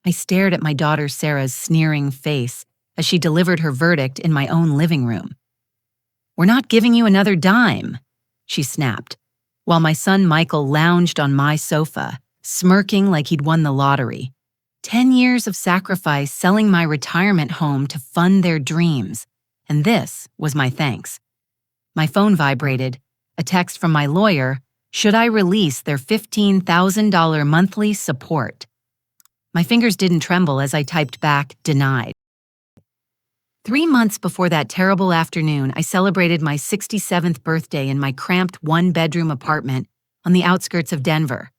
I stared at my daughter Sarah's sneering face as she delivered her verdict in my own living room. "We're not giving you another dime," she snapped, while my son Michael lounged on my sofa, smirking like he'd won the lottery. 10 years of sacrifice selling my retirement home to fund their dreams, and this was my thanks. My phone vibrated, a text from my lawyer, should I release their $15,000 monthly support? My fingers didn't tremble as I typed back, denied. 3 months before that terrible afternoon, I celebrated my 67th birthday in my cramped one-bedroom apartment on the outskirts of Denver.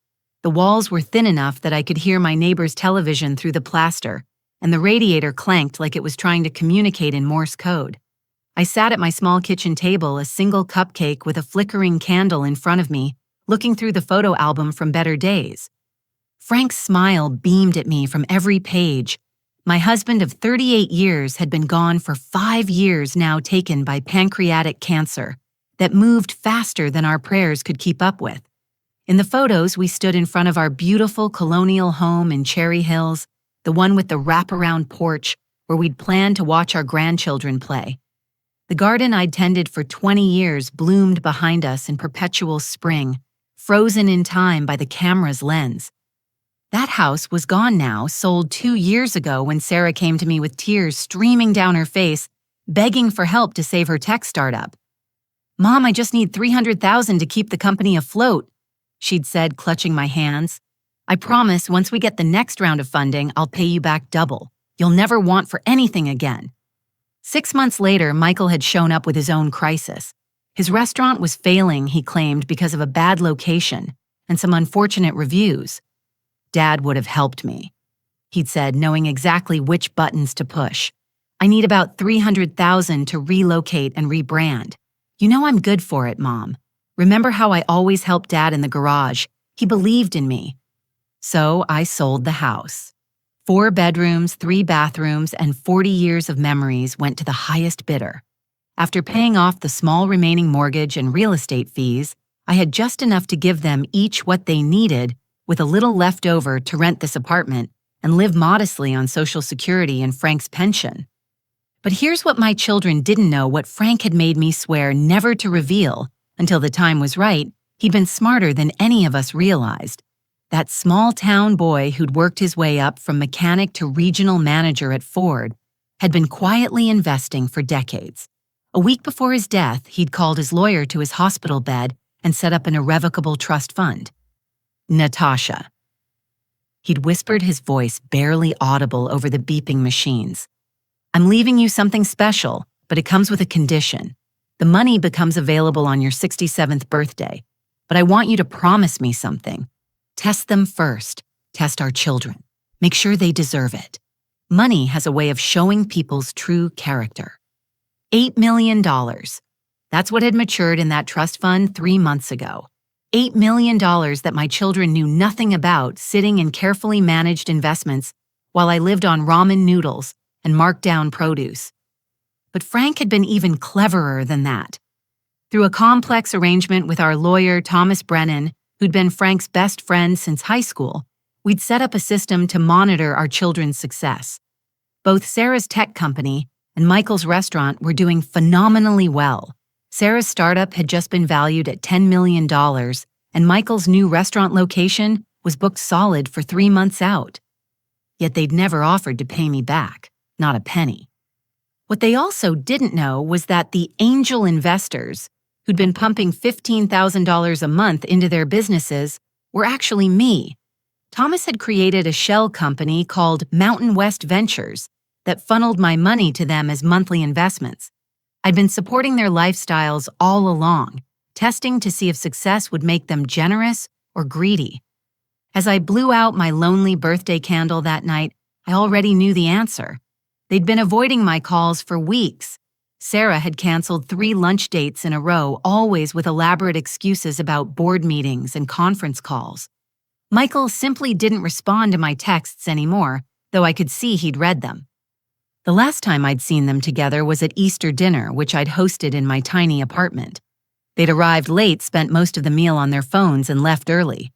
The walls were thin enough that I could hear my neighbor's television through the plaster, and the radiator clanked like it was trying to communicate in Morse code. I sat at my small kitchen table, a single cupcake with a flickering candle in front of me, looking through the photo album from better days. Frank's smile beamed at me from every page. My husband of 38 years had been gone for 5 years now, taken by pancreatic cancer that moved faster than our prayers could keep up with. In the photos, we stood in front of our beautiful colonial home in Cherry Hills, the one with the wraparound porch where we'd planned to watch our grandchildren play. The garden I'd tended for 20 years bloomed behind us in perpetual spring, frozen in time by the camera's lens. That house was gone now, sold 2 years ago when Sarah came to me with tears streaming down her face, begging for help to save her tech startup. "Mom, I just need $300,000 to keep the company afloat," she'd said, clutching my hands. "I promise once we get the next round of funding, I'll pay you back double. You'll never want for anything again." 6 months later, Michael had shown up with his own crisis. His restaurant was failing, he claimed, because of a bad location and some unfortunate reviews. "Dad would have helped me," he'd said, knowing exactly which buttons to push. "I need about $300,000 to relocate and rebrand. You know I'm good for it, Mom. Remember how I always helped Dad in the garage? He believed in me." So I sold the house. 4 bedrooms, 3 bathrooms, and 40 years of memories went to the highest bidder. After paying off the small remaining mortgage and real estate fees, I had just enough to give them each what they needed, with a little left over to rent this apartment and live modestly on Social Security and Frank's pension. But here's what my children didn't know, what Frank had made me swear never to reveal until the time was right. He'd been smarter than any of us realized. That small-town boy who'd worked his way up from mechanic to regional manager at Ford had been quietly investing for decades. A week before his death, he'd called his lawyer to his hospital bed and set up an irrevocable trust fund. "Natasha." He'd whispered, his voice barely audible over the beeping machines. "I'm leaving you something special, but it comes with a condition. The money becomes available on your 67th birthday, but I want you to promise me something. Test them first. Test our children. Make sure they deserve it. Money has a way of showing people's true character." $8 million. That's what had matured in that trust fund 3 months ago. $8 million that my children knew nothing about, sitting in carefully managed investments while I lived on ramen noodles and marked down produce. But Frank had been even cleverer than that. Through a complex arrangement with our lawyer, Thomas Brennan, who'd been Frank's best friend since high school, we'd set up a system to monitor our children's success. Both Sarah's tech company and Michael's restaurant were doing phenomenally well. Sarah's startup had just been valued at $10 million, and Michael's new restaurant location was booked solid for 3 months out. Yet they'd never offered to pay me back, not a penny. What they also didn't know was that the angel investors, who'd been pumping $15,000 a month into their businesses, were actually me. Thomas had created a shell company called Mountain West Ventures that funneled my money to them as monthly investments. I'd been supporting their lifestyles all along, testing to see if success would make them generous or greedy. As I blew out my lonely birthday candle that night, I already knew the answer. They'd been avoiding my calls for weeks. Sarah had canceled 3 lunch dates in a row, always with elaborate excuses about board meetings and conference calls. Michael simply didn't respond to my texts anymore, though I could see he'd read them. The last time I'd seen them together was at Easter dinner, which I'd hosted in my tiny apartment. They'd arrived late, spent most of the meal on their phones, and left early.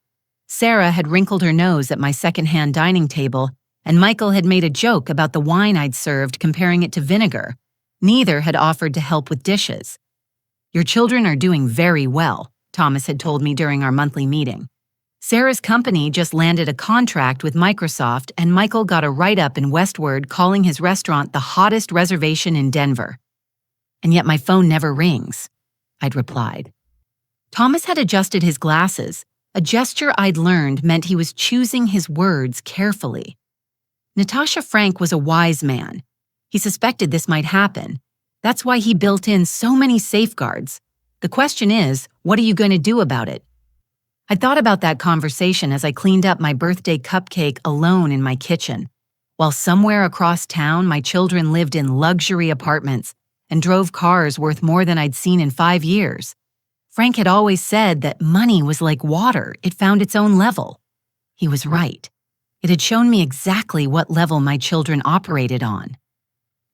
Sarah had wrinkled her nose at my secondhand dining table and Michael had made a joke about the wine I'd served, comparing it to vinegar. Neither had offered to help with dishes. "Your children are doing very well," Thomas had told me during our monthly meeting. Sarah's company just landed a contract with Microsoft, and Michael got a write-up in Westward calling his restaurant the hottest reservation in Denver. "And yet my phone never rings," I'd replied. Thomas had adjusted his glasses. A gesture I'd learned meant he was choosing his words carefully. Natasha Frank was a wise man. He suspected this might happen. That's why he built in so many safeguards. The question is, what are you going to do about it? I thought about that conversation as I cleaned up my birthday cupcake alone in my kitchen, while somewhere across town my children lived in luxury apartments and drove cars worth more than I'd seen in 5 years. Frank had always said that money was like water, it found its own level. He was right. It had shown me exactly what level my children operated on.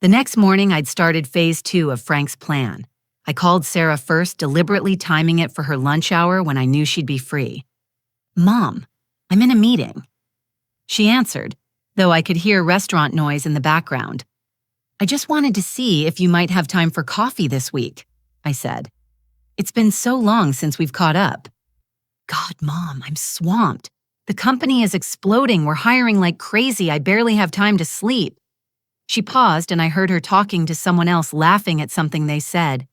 The next morning, I'd started phase 2 of Frank's plan. I called Sarah first, deliberately timing it for her lunch hour when I knew she'd be free. "Mom, I'm in a meeting." She answered, though I could hear restaurant noise in the background. "I just wanted to see if you might have time for coffee this week," I said. "It's been so long since we've caught up." "God, Mom, I'm swamped. The company is exploding. We're hiring like crazy. I barely have time to sleep." She paused, and I heard her talking to someone else, laughing at something they said.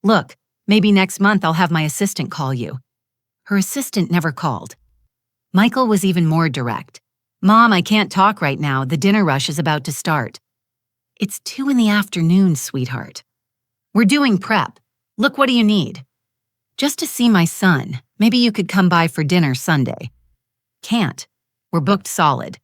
"Look, maybe next month I'll have my assistant call you." Her assistant never called. Michael was even more direct. "Mom, I can't talk right now. The dinner rush is about to start." "It's 2 in the afternoon, sweetheart." "We're doing prep. Look, what do you need?" "Just to see my son. Maybe you could come by for dinner Sunday." "Can't. We're booked solid.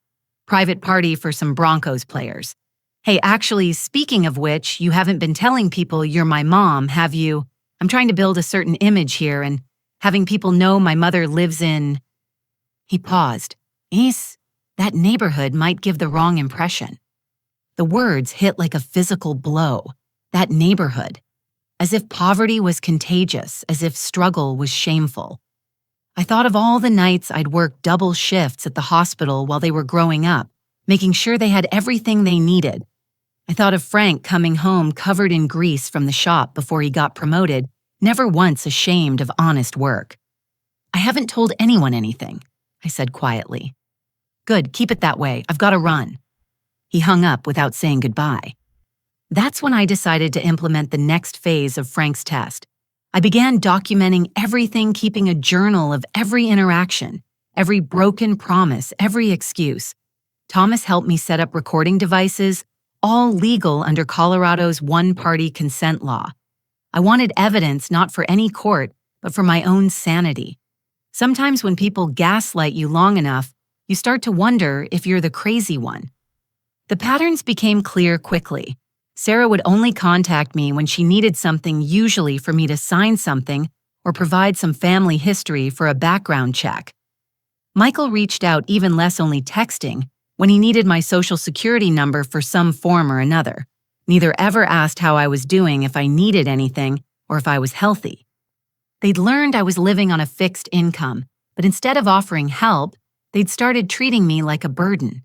Private party for some Broncos players. Hey, actually, speaking of which, you haven't been telling people you're my mom, have you? I'm trying to build a certain image here, and having people know my mother lives in..." He paused. That neighborhood might give the wrong impression." The words hit like a physical blow. That neighborhood. As if poverty was contagious, as if struggle was shameful. I thought of all the nights I'd worked double shifts at the hospital while they were growing up, making sure they had everything they needed. I thought of Frank coming home covered in grease from the shop before he got promoted, never once ashamed of honest work. "I haven't told anyone anything," I said quietly. "Good, keep it that way. I've got to run." He hung up without saying goodbye. That's when I decided to implement the next phase of Frank's test. I began documenting everything, keeping a journal of every interaction, every broken promise, every excuse. Thomas helped me set up recording devices, all legal under Colorado's one-party consent law. I wanted evidence not for any court, but for my own sanity. Sometimes when people gaslight you long enough, you start to wonder if you're the crazy one. The patterns became clear quickly. Sarah would only contact me when she needed something, usually for me to sign something or provide some family history for a background check. Michael reached out even less, only texting, when he needed my social security number for some form or another. Neither ever asked how I was doing, if I needed anything, or if I was healthy. They'd learned I was living on a fixed income, but instead of offering help, they'd started treating me like a burden.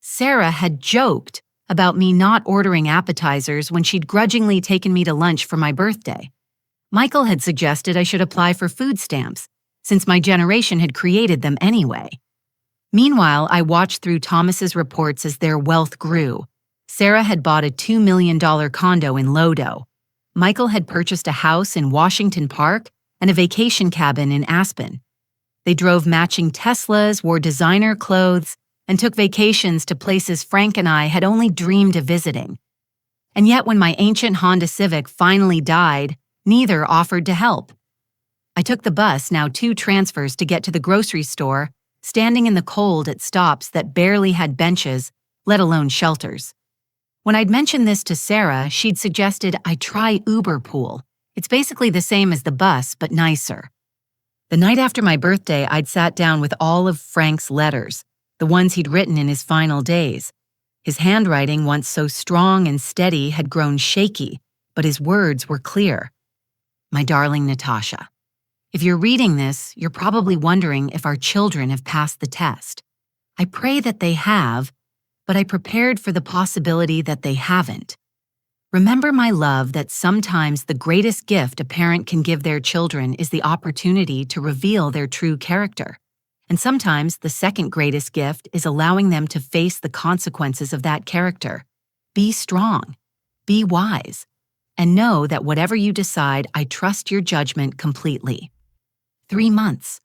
Sarah had joked about me not ordering appetizers when she'd grudgingly taken me to lunch for my birthday. Michael had suggested I should apply for food stamps, since my generation had created them anyway. Meanwhile, I watched through Thomas's reports as their wealth grew. Sarah had bought a $2 million condo in Lodo. Michael had purchased a house in Washington Park and a vacation cabin in Aspen. They drove matching Teslas, wore designer clothes, and took vacations to places Frank and I had only dreamed of visiting. And yet when my ancient Honda Civic finally died, neither offered to help. I took the bus, now 2 transfers, to get to the grocery store, standing in the cold at stops that barely had benches, let alone shelters. When I'd mentioned this to Sarah, she'd suggested I try Uber Pool. It's basically the same as the bus, but nicer. The night after my birthday, I'd sat down with all of Frank's letters, the ones he'd written in his final days. His handwriting, once so strong and steady, had grown shaky, but his words were clear. My darling Natasha, if you're reading this, you're probably wondering if our children have passed the test. I pray that they have, but I prepared for the possibility that they haven't. Remember, my love, that sometimes the greatest gift a parent can give their children is the opportunity to reveal their true character. And sometimes the second greatest gift is allowing them to face the consequences of that character. Be strong, be wise, and know that whatever you decide, I trust your judgment completely. 3 months.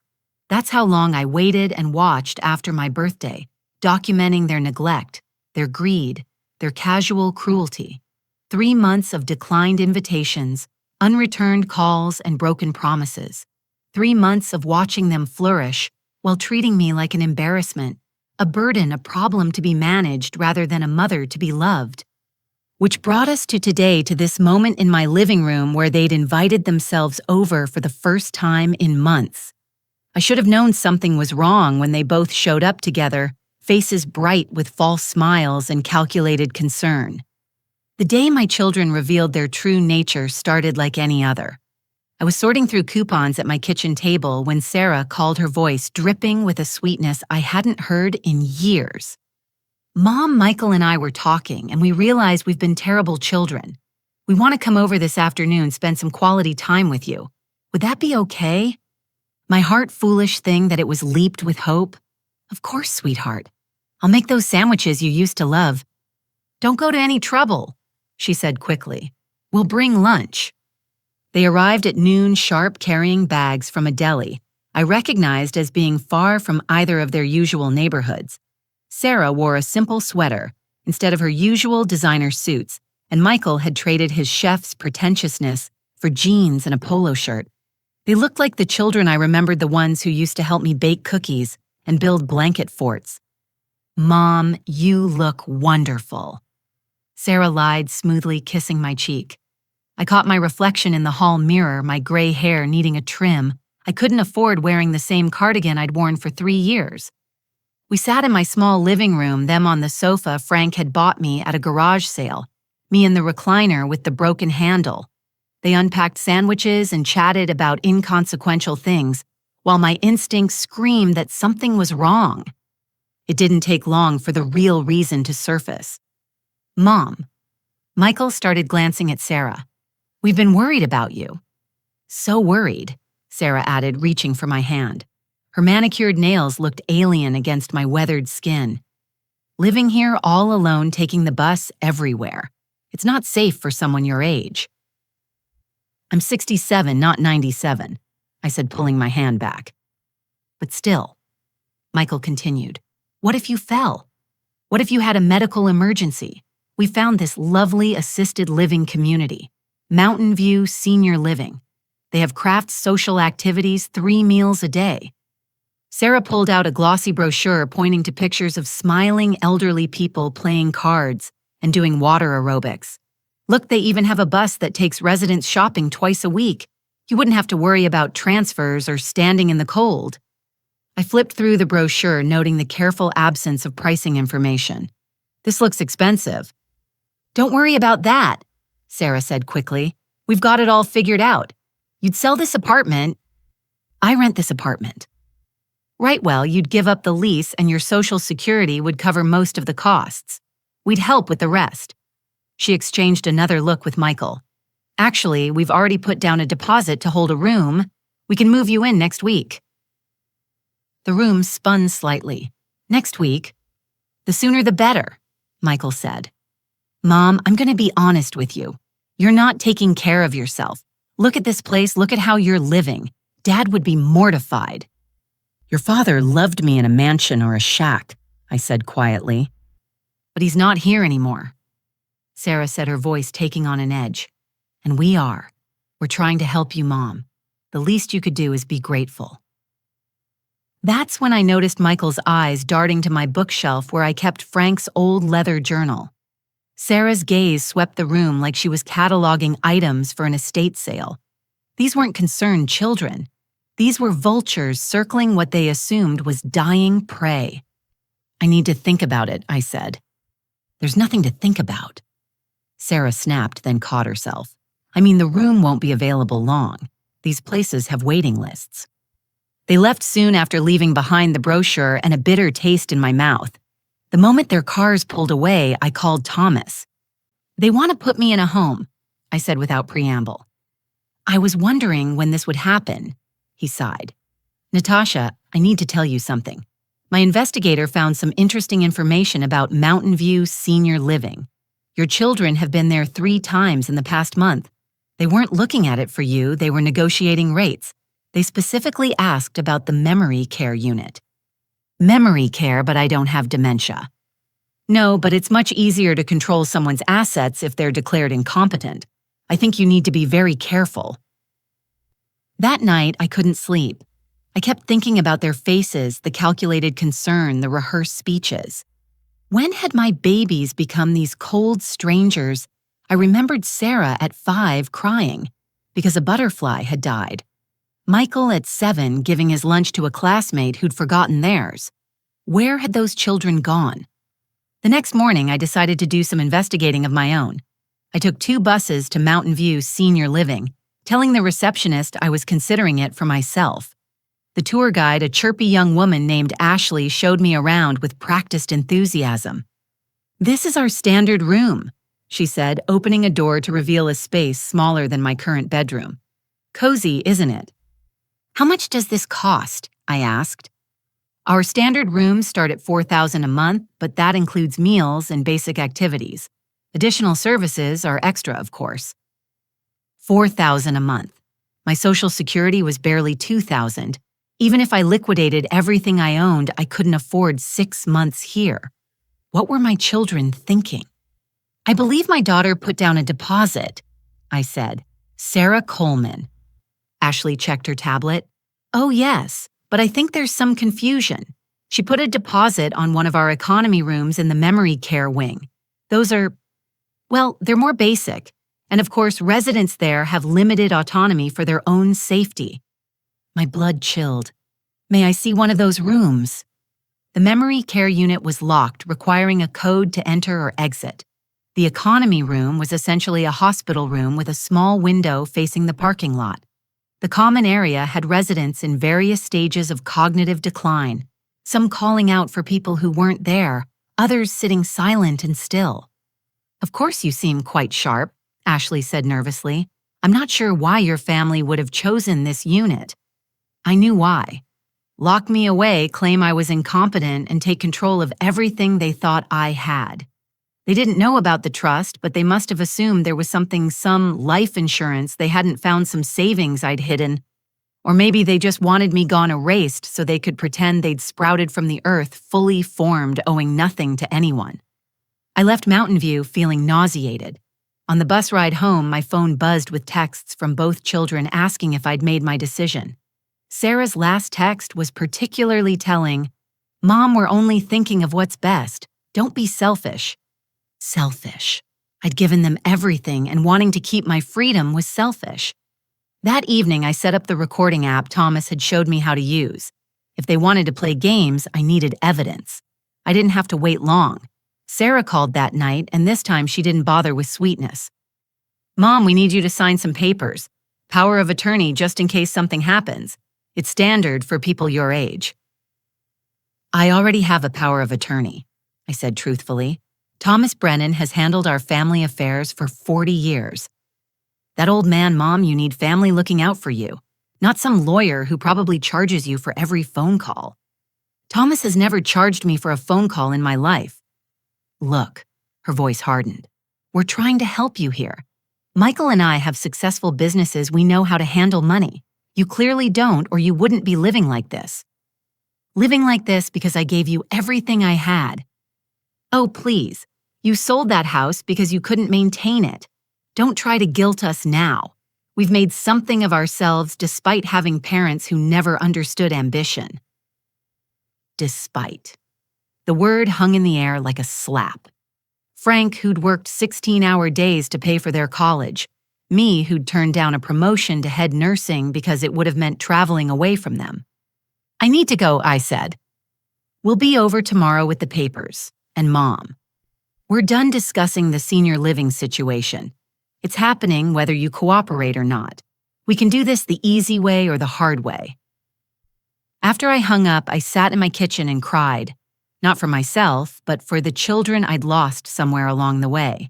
That's how long I waited and watched after my birthday, documenting their neglect, their greed, their casual cruelty. 3 months of declined invitations, unreturned calls, and broken promises. 3 months of watching them flourish while treating me like an embarrassment, a burden, a problem to be managed rather than a mother to be loved. Which brought us to today, to this moment in my living room where they'd invited themselves over for the first time in months. I should have known something was wrong when they both showed up together, faces bright with false smiles and calculated concern. The day my children revealed their true nature started like any other. I was sorting through coupons at my kitchen table when Sarah called, her voice dripping with a sweetness I hadn't heard in years. Mom, Michael, and I were talking, and we realized we've been terrible children. We want to come over this afternoon, spend some quality time with you. Would that be okay? My heart foolish thing that it was leaped with hope. Of course, sweetheart. I'll make those sandwiches you used to love. Don't go to any trouble, she said quickly. We'll bring lunch. They arrived at noon sharp, carrying bags from a deli I recognized as being far from either of their usual neighborhoods. Sarah wore a simple sweater instead of her usual designer suits, and Michael had traded his chef's pretentiousness for jeans and a polo shirt. They looked like the children I remembered, the ones who used to help me bake cookies and build blanket forts. Mom, you look wonderful, Sarah lied, smoothly kissing my cheek. I caught my reflection in the hall mirror, my gray hair needing a trim. I couldn't afford wearing the same cardigan I'd worn for 3 years. We sat in my small living room, them on the sofa Frank had bought me at a garage sale, me in the recliner with the broken handle. They unpacked sandwiches and chatted about inconsequential things, while my instincts screamed that something was wrong. It didn't take long for the real reason to surface. Mom. Michael started glancing at Sarah. We've been worried about you. So worried, Sarah added, reaching for my hand. Her manicured nails looked alien against my weathered skin. Living here all alone, taking the bus everywhere. It's not safe for someone your age. I'm 67, not 97, I said, pulling my hand back. But still, Michael continued, what if you fell? What if you had a medical emergency? We found this lovely assisted living community, Mountain View Senior Living. They have craft social activities 3 meals a day. Sarah pulled out a glossy brochure pointing to pictures of smiling elderly people playing cards and doing water aerobics. Look, they even have a bus that takes residents shopping twice a week. You wouldn't have to worry about transfers or standing in the cold. I flipped through the brochure, noting the careful absence of pricing information. This looks expensive. Don't worry about that, Sarah said quickly. We've got it all figured out. You'd sell this apartment. I rent this apartment. Right, well, you'd give up the lease and your Social Security would cover most of the costs. We'd help with the rest. She exchanged another look with Michael. Actually, we've already put down a deposit to hold a room. We can move you in next week. The room spun slightly. Next week? The sooner the better, Michael said. Mom, I'm going to be honest with you. You're not taking care of yourself. Look at this place. Look at how you're living. Dad would be mortified. Your father loved me in a mansion or a shack, I said quietly. But he's not here anymore, Sarah said, her voice taking on an edge. And we are. We're trying to help you, Mom. The least you could do is be grateful. That's when I noticed Michael's eyes darting to my bookshelf where I kept Frank's old leather journal. Sarah's gaze swept the room like she was cataloging items for an estate sale. These weren't concerned children. These were vultures circling what they assumed was dying prey. I need to think about it, I said. There's nothing to think about. Sarah snapped, then caught herself. I mean, the room won't be available long. These places have waiting lists. They left soon after leaving behind the brochure and a bitter taste in my mouth. The moment their cars pulled away, I called Thomas. "They want to put me in a home," I said without preamble. "I was wondering when this would happen," he sighed. "Natasha, I need to tell you something. My investigator found some interesting information about Mountain View Senior Living. Your children have been there 3 times in the past month. They weren't looking at it for you, they were negotiating rates. They specifically asked about the memory care unit." "Memory care, but I don't have dementia." "No, but it's much easier to control someone's assets if they're declared incompetent. I think you need to be very careful." That night, I couldn't sleep. I kept thinking about their faces, the calculated concern, the rehearsed speeches. When had my babies become these cold strangers? I remembered Sarah at 5 crying because a butterfly had died. Michael at 7 giving his lunch to a classmate who'd forgotten theirs. Where had those children gone? The next morning, I decided to do some investigating of my own. I took 2 buses to Mountain View Senior Living, telling the receptionist I was considering it for myself. The tour guide, a chirpy young woman named Ashley, showed me around with practiced enthusiasm. "This is our standard room," she said, opening a door to reveal a space smaller than my current bedroom. "Cozy, isn't it?" "How much does this cost?" I asked. "Our standard rooms start at $4,000 a month, but that includes meals and basic activities. Additional services are extra, of course." $4,000 a month. My Social Security was barely $2,000. Even if I liquidated everything I owned, I couldn't afford 6 months here. What were my children thinking? "I believe my daughter put down a deposit," I said. "Sarah Coleman." Ashley checked her tablet. "Oh, yes, but I think there's some confusion. She put a deposit on one of our economy rooms in the memory care wing. Those are, well, they're more basic. And of course, residents there have limited autonomy for their own safety." My blood chilled. "May I see one of those rooms?" The memory care unit was locked, requiring a code to enter or exit. The economy room was essentially a hospital room with a small window facing the parking lot. The common area had residents in various stages of cognitive decline, some calling out for people who weren't there, others sitting silent and still. "Of course you seem quite sharp," Ashley said nervously. "I'm not sure why your family would have chosen this unit." I knew why. Lock me away, claim I was incompetent, and take control of everything they thought I had. They didn't know about the trust, but they must have assumed there was some life insurance they hadn't found, some savings I'd hidden. Or maybe they just wanted me gone erased so they could pretend they'd sprouted from the earth, fully formed, owing nothing to anyone. I left Mountain View feeling nauseated. On the bus ride home, my phone buzzed with texts from both children asking if I'd made my decision. Sarah's last text was particularly telling. "Mom, we're only thinking of what's best. Don't be selfish." Selfish. I'd given them everything, and wanting to keep my freedom was selfish. That evening, I set up the recording app Thomas had showed me how to use. If they wanted to play games, I needed evidence. I didn't have to wait long. Sarah called that night, and this time she didn't bother with sweetness. "Mom, we need you to sign some papers. Power of attorney just in case something happens. It's standard for people your age." "I already have a power of attorney," I said truthfully. "Thomas Brennan has handled our family affairs for 40 years. That old man, Mom, you need family looking out for you, not some lawyer who probably charges you for every phone call. Thomas has never charged me for a phone call in my life." "Look," her voice hardened, "we're trying to help you here. Michael and I have successful businesses. We know how to handle money. You clearly don't, or you wouldn't be living like this." "Living like this because I gave you everything I had." "Oh, please. You sold that house because you couldn't maintain it. Don't try to guilt us now. We've made something of ourselves despite having parents who never understood ambition." Despite. The word hung in the air like a slap. Frank, who'd worked 16-hour days to pay for their college. Me, who'd turned down a promotion to head nursing because it would have meant traveling away from them. "I need to go," I said. "We'll be over tomorrow with the papers. And Mom. We're done discussing the senior living situation. It's happening whether you cooperate or not. We can do this the easy way or the hard way." After I hung up, I sat in my kitchen and cried. Not for myself, but for the children I'd lost somewhere along the way.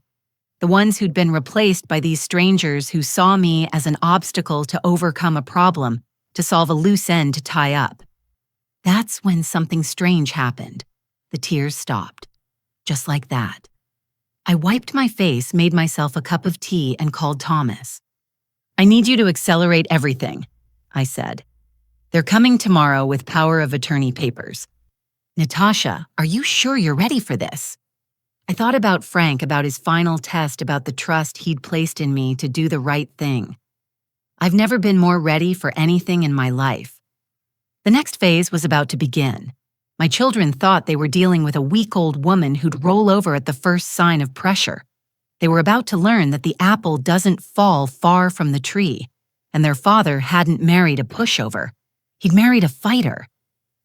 The ones who'd been replaced by these strangers who saw me as an obstacle to overcome a problem, to solve a loose end to tie up. That's when something strange happened. The tears stopped. Just like that. I wiped my face, made myself a cup of tea, and called Thomas. "I need you to accelerate everything," I said. "They're coming tomorrow with power of attorney papers." "Natasha, are you sure you're ready for this?" I thought about Frank, about his final test, about the trust he'd placed in me to do the right thing. I've never been more ready for anything in my life. The next phase was about to begin. My children thought they were dealing with a week-old woman who'd roll over at the first sign of pressure. They were about to learn that the apple doesn't fall far from the tree, and their father hadn't married a pushover. He'd married a fighter.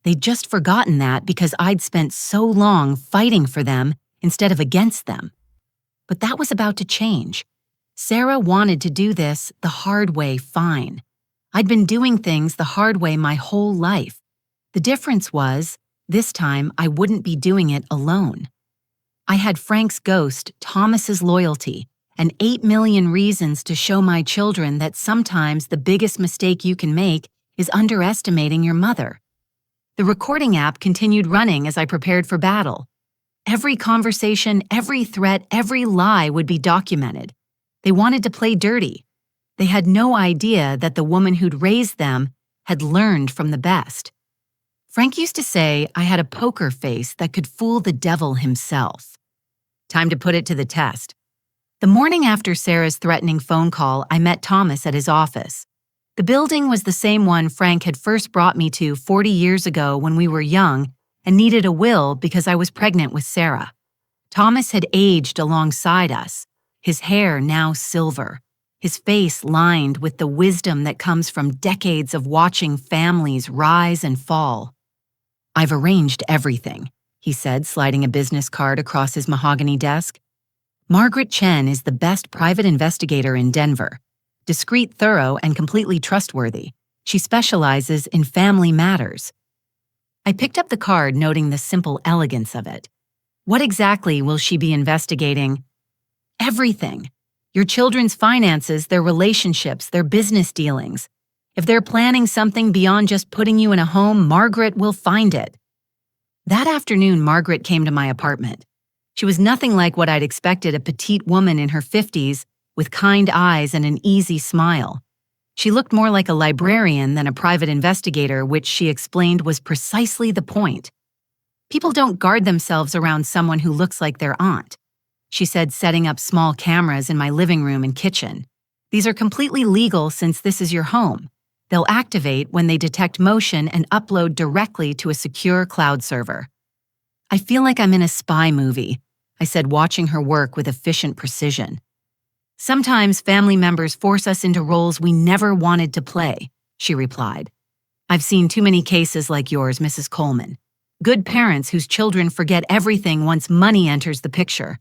They'd just forgotten that because I'd spent so long fighting for them instead of against them. But that was about to change. Sarah wanted to do this the hard way fine. I'd been doing things the hard way my whole life. The difference was, this time I wouldn't be doing it alone. I had Frank's ghost, Thomas's loyalty, and 8 million reasons to show my children that sometimes the biggest mistake you can make is underestimating your mother. The recording app continued running as I prepared for battle. Every conversation, every threat, every lie would be documented. They wanted to play dirty. They had no idea that the woman who'd raised them had learned from the best. Frank used to say I had a poker face that could fool the devil himself. Time to put it to the test. The morning after Sarah's threatening phone call, I met Thomas at his office. The building was the same one Frank had first brought me to 40 years ago when we were young and needed a will because I was pregnant with Sarah. Thomas had aged alongside us, his hair now silver, his face lined with the wisdom that comes from decades of watching families rise and fall. "I've arranged everything," he said, sliding a business card across his mahogany desk. "Margaret Chen is the best private investigator in Denver. Discreet, thorough, and completely trustworthy. She specializes in family matters." I picked up the card, noting the simple elegance of it. "What exactly will she be investigating?" "Everything. Your children's finances, their relationships, their business dealings. If they're planning something beyond just putting you in a home, Margaret will find it." That afternoon, Margaret came to my apartment. She was nothing like what I'd expected, a petite woman in her 50s with kind eyes and an easy smile. She looked more like a librarian than a private investigator, which she explained was precisely the point. "People don't guard themselves around someone who looks like their aunt," she said, setting up small cameras in my living room and kitchen. "These are completely legal since this is your home. They'll activate when they detect motion and upload directly to a secure cloud server." "I feel like I'm in a spy movie," I said, watching her work with efficient precision. "Sometimes family members force us into roles we never wanted to play," she replied. "I've seen too many cases like yours, Mrs. Coleman. Good parents whose children forget everything once money enters the picture."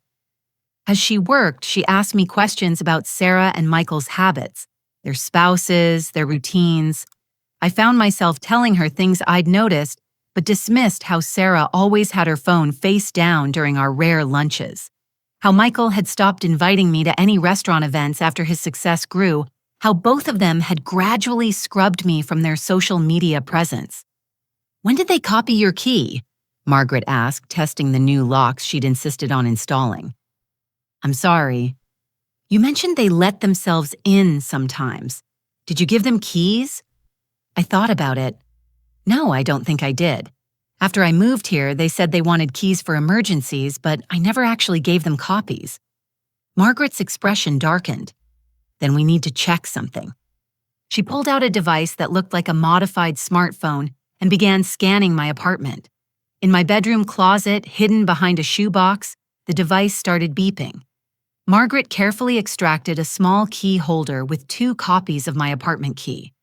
As she worked, she asked me questions about Sarah and Michael's habits, their spouses, their routines. I found myself telling her things I'd noticed, but dismissed how Sarah always had her phone face down during our rare lunches. How Michael had stopped inviting me to any restaurant events after his success grew, how both of them had gradually scrubbed me from their social media presence. "When did they copy your key?" Margaret asked, testing the new locks she'd insisted on installing. "I'm sorry. You mentioned they let themselves in sometimes. Did you give them keys?" I thought about it. No, I don't think I did. After I moved here, they said they wanted keys for emergencies, but I never actually gave them copies. Margaret's expression darkened. "Then we need to check something." She pulled out a device that looked like a modified smartphone and began scanning my apartment. In my bedroom closet, hidden behind a shoebox, the device started beeping. Margaret carefully extracted a small key holder with 2 copies of my apartment key.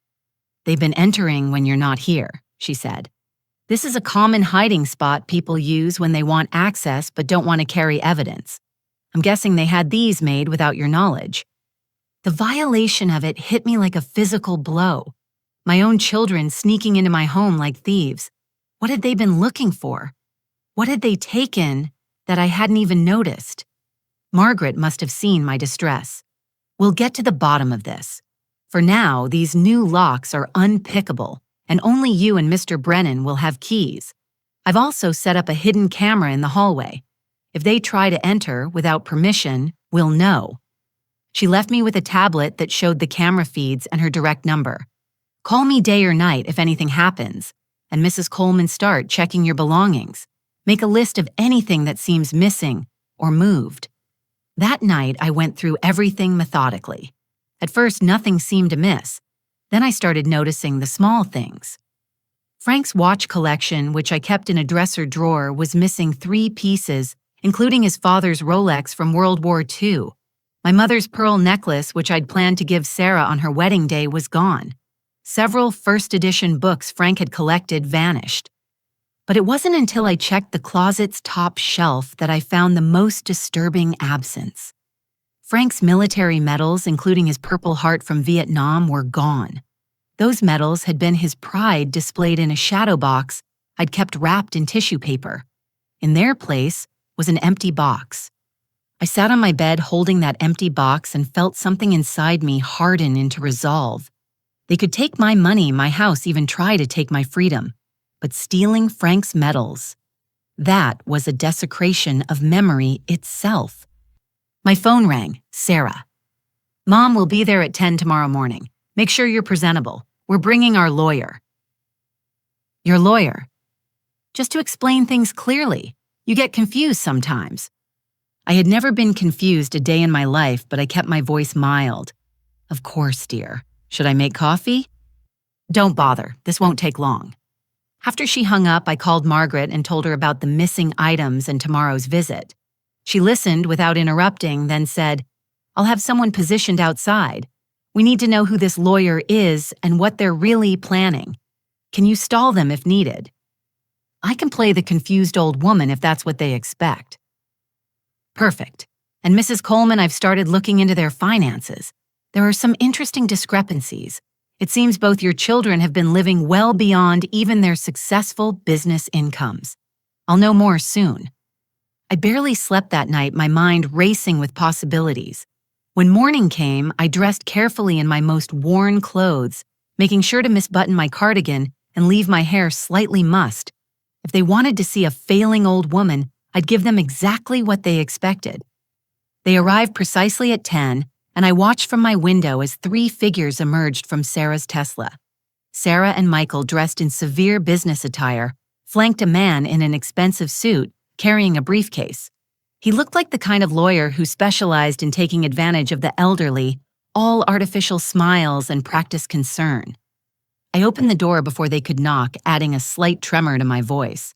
"They've been entering when you're not here," she said. "This is a common hiding spot people use when they want access but don't want to carry evidence. I'm guessing they had these made without your knowledge." The violation of it hit me like a physical blow. My own children sneaking into my home like thieves. What had they been looking for? What had they taken that I hadn't even noticed? Margaret must have seen my distress. We'll get to the bottom of this. For now, these new locks are unpickable, and only you and Mr. Brennan will have keys. I've also set up a hidden camera in the hallway. If they try to enter without permission, we'll know. She left me with a tablet that showed the camera feeds and her direct number. Call me day or night if anything happens, and Mrs. Coleman, start checking your belongings. Make a list of anything that seems missing or moved. That night, I went through everything methodically. At first, nothing seemed amiss. Then I started noticing the small things. Frank's watch collection, which I kept in a dresser drawer, was missing 3 pieces, including his father's Rolex from World War II. My mother's pearl necklace, which I'd planned to give Sarah on her wedding day, was gone. Several first-edition books Frank had collected vanished. But it wasn't until I checked the closet's top shelf that I found the most disturbing absence. Frank's military medals, including his Purple Heart from Vietnam, were gone. Those medals had been his pride displayed in a shadow box I'd kept wrapped in tissue paper. In their place was an empty box. I sat on my bed holding that empty box and felt something inside me harden into resolve. They could take my money, my house, even try to take my freedom. But stealing Frank's medals, that was a desecration of memory itself. My phone rang. Sarah. Mom will be there at 10 tomorrow morning. Make sure you're presentable. We're bringing our lawyer. Your lawyer? Just to explain things clearly. You get confused sometimes. I had never been confused a day in my life, but I kept my voice mild. Of course, dear. Should I make coffee? Don't bother. This won't take long. After she hung up, I called Margaret and told her about the missing items and tomorrow's visit. She listened without interrupting, then said, I'll have someone positioned outside. We need to know who this lawyer is and what they're really planning. Can you stall them if needed? I can play the confused old woman if that's what they expect. Perfect. And Mrs. Coleman, I've started looking into their finances. There are some interesting discrepancies. It seems both your children have been living well beyond even their successful business incomes. I'll know more soon. I barely slept that night, my mind racing with possibilities. When morning came, I dressed carefully in my most worn clothes, making sure to misbutton my cardigan and leave my hair slightly mussed. If they wanted to see a failing old woman, I'd give them exactly what they expected. They arrived precisely at 10, and I watched from my window as 3 figures emerged from Sarah's Tesla. Sarah and Michael, dressed in severe business attire, flanked a man in an expensive suit carrying a briefcase. He looked like the kind of lawyer who specialized in taking advantage of the elderly, all artificial smiles and practiced concern. I opened the door before they could knock, adding a slight tremor to my voice.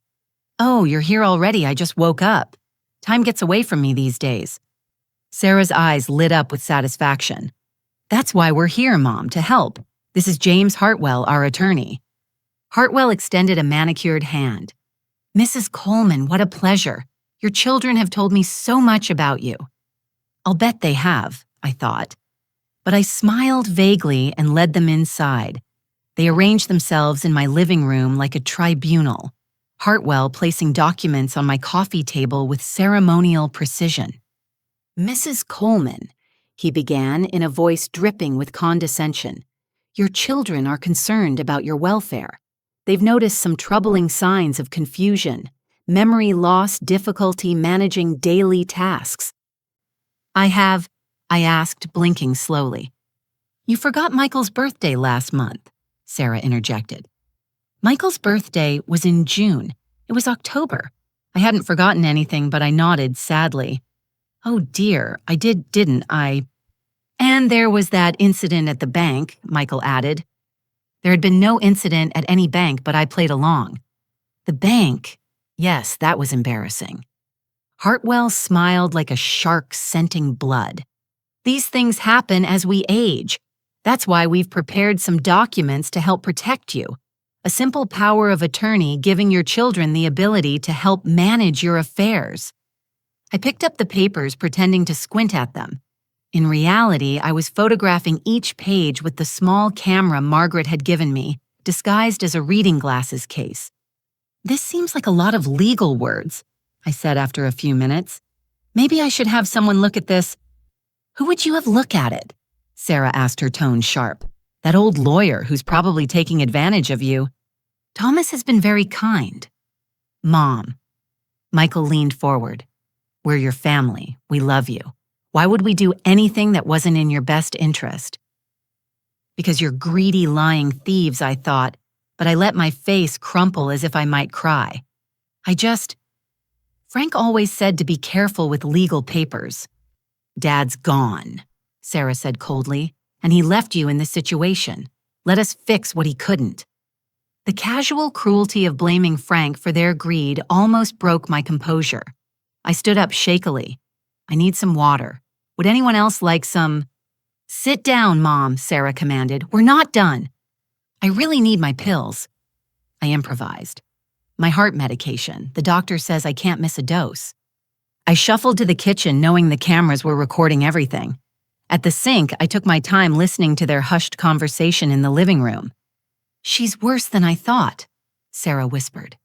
Oh, you're here already. I just woke up. Time gets away from me these days. Sarah's eyes lit up with satisfaction. That's why we're here, Mom, to help. This is James Hartwell, our attorney. Hartwell extended a manicured hand. Mrs. Coleman, what a pleasure. Your children have told me so much about you. I'll bet they have, I thought. But I smiled vaguely and led them inside. They arranged themselves in my living room like a tribunal, Hartwell placing documents on my coffee table with ceremonial precision. Mrs. Coleman, he began in a voice dripping with condescension, your children are concerned about your welfare. They've noticed some troubling signs of confusion, memory loss, difficulty managing daily tasks. I asked, blinking slowly. You forgot Michael's birthday last month, Sarah interjected. Michael's birthday was in June. It was October. I hadn't forgotten anything, but I nodded sadly. Oh dear, I didn't I? And there was that incident at the bank, Michael added. There had been no incident at any bank, but I played along. The bank? Yes, that was embarrassing. Hartwell smiled like a shark scenting blood. These things happen as we age. That's why we've prepared some documents to help protect you. A simple power of attorney giving your children the ability to help manage your affairs. I picked up the papers pretending to squint at them. In reality, I was photographing each page with the small camera Margaret had given me, disguised as a reading glasses case. This seems like a lot of legal words, I said after a few minutes. Maybe I should have someone look at this. Who would you have look at it? Sarah asked, her tone sharp. That old lawyer who's probably taking advantage of you. Thomas has been very kind. Mom. Michael leaned forward. We're your family. We love you. Why would we do anything that wasn't in your best interest? Because you're greedy, lying thieves, I thought, but I let my face crumple as if I might cry. Frank always said to be careful with legal papers. Dad's gone, Sarah said coldly, and he left you in this situation. Let us fix what he couldn't. The casual cruelty of blaming Frank for their greed almost broke my composure. I stood up shakily. I need some water. Would anyone else like some? Sit down, Mom, Sarah commanded. We're not done. I really need my pills. I improvised. My heart medication. The doctor says I can't miss a dose. I shuffled to the kitchen knowing the cameras were recording everything. At the sink, I took my time listening to their hushed conversation in the living room. She's worse than I thought, Sarah whispered.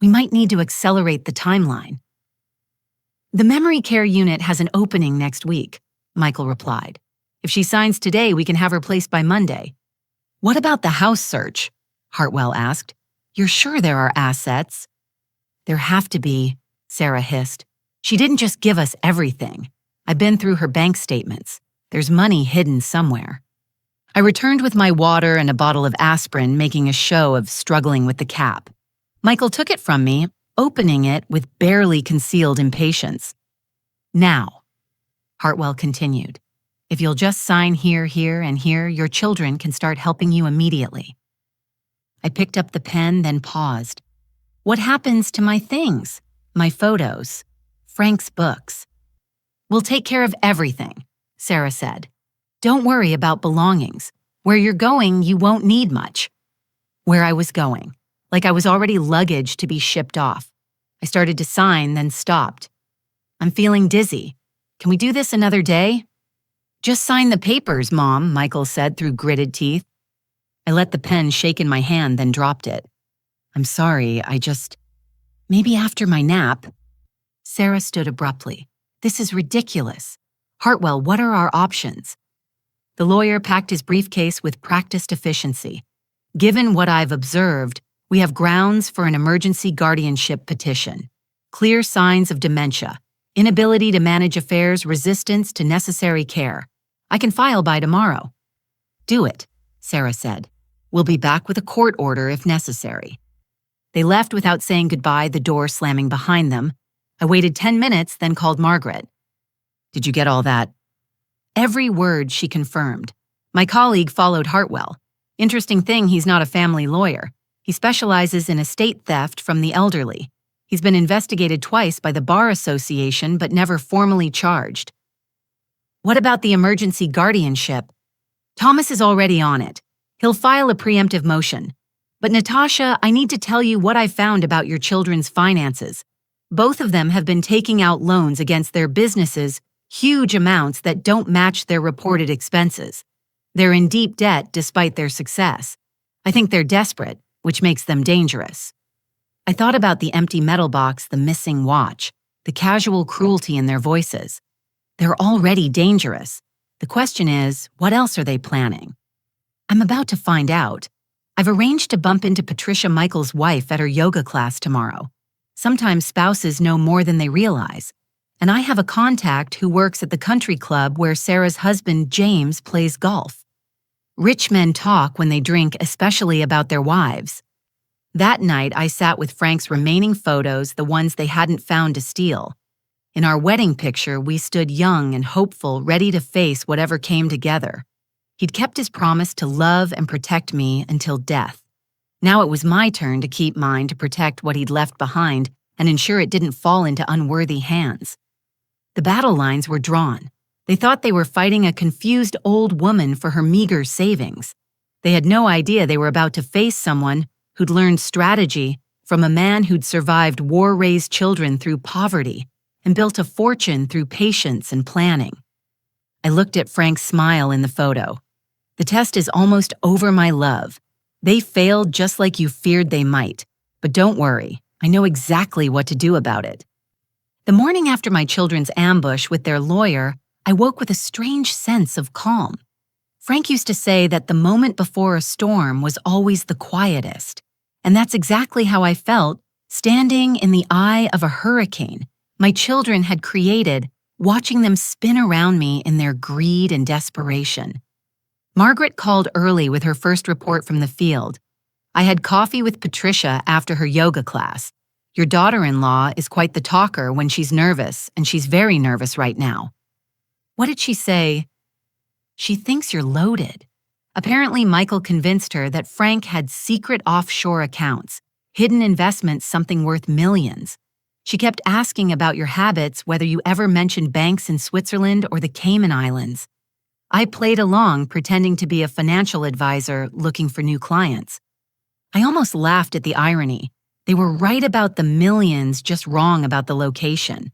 We might need to accelerate the timeline. The memory care unit has an opening next week, Michael replied. If she signs today, we can have her placed by Monday. What about the house search? Hartwell asked. You're sure there are assets? There have to be, Sarah hissed. She didn't just give us everything. I've been through her bank statements. There's money hidden somewhere. I returned with my water and a bottle of aspirin, making a show of struggling with the cap. Michael took it from me, opening it with barely concealed impatience. Now, Hartwell continued, if you'll just sign here, here, and here, your children can start helping you immediately. I picked up the pen, then paused. What happens to my things? My photos? Frank's books? We'll take care of everything, Sarah said. Don't worry about belongings. Where you're going, you won't need much. Where I was going, like I was already luggage to be shipped off. I started to sign, then stopped. I'm feeling dizzy. Can we do this another day? Just sign the papers, Mom, Michael said through gritted teeth. I let the pen shake in my hand, then dropped it. I'm sorry, maybe after my nap. Sarah stood abruptly. This is ridiculous. Hartwell, what are our options? The lawyer packed his briefcase with practiced efficiency. Given what I've observed, we have grounds for an emergency guardianship petition. Clear signs of dementia, inability to manage affairs, resistance to necessary care. I can file by tomorrow. Do it, Sarah said. We'll be back with a court order if necessary. They left without saying goodbye, the door slamming behind them. I waited 10 minutes, then called Margaret. Did you get all that? Every word, she confirmed. My colleague followed Hartwell. Interesting thing, he's not a family lawyer. He specializes in estate theft from the elderly. He's been investigated twice by the Bar Association, but never formally charged. What about the emergency guardianship? Thomas is already on it. He'll file a preemptive motion. But Natasha, I need to tell you what I found about your children's finances. Both of them have been taking out loans against their businesses, huge amounts that don't match their reported expenses. They're in deep debt despite their success. I think they're desperate, which makes them dangerous. I thought about the empty metal box, the missing watch, the casual cruelty in their voices. They're already dangerous. The question is, what else are they planning? I'm about to find out. I've arranged to bump into Patricia Michael's wife at her yoga class tomorrow. Sometimes spouses know more than they realize. And I have a contact who works at the country club where Sarah's husband, James, plays golf. Rich men talk when they drink, especially about their wives. That night, I sat with Frank's remaining photos, the ones they hadn't found to steal. In our wedding picture, we stood young and hopeful, ready to face whatever came together. He'd kept his promise to love and protect me until death. Now it was my turn to keep mine to protect what he'd left behind and ensure it didn't fall into unworthy hands. The battle lines were drawn. They thought they were fighting a confused old woman for her meager savings. They had no idea they were about to face someone who'd learned strategy from a man who'd survived war-raised children through poverty and built a fortune through patience and planning. I looked at Frank's smile in the photo. The test is almost over, my love. They failed just like you feared they might. But don't worry, I know exactly what to do about it. The morning after my children's ambush with their lawyer, I woke with a strange sense of calm. Frank used to say that the moment before a storm was always the quietest, and that's exactly how I felt, standing in the eye of a hurricane my children had created, watching them spin around me in their greed and desperation. Margaret called early with her first report from the field. I had coffee with Patricia after her yoga class. Your daughter-in-law is quite the talker when she's nervous, and she's very nervous right now. What did she say? She thinks you're loaded. Apparently, Michael convinced her that Frank had secret offshore accounts, hidden investments something worth millions. She kept asking about your habits, whether you ever mentioned banks in Switzerland or the Cayman Islands. I played along, pretending to be a financial advisor looking for new clients. I almost laughed at the irony. They were right about the millions, just wrong about the location.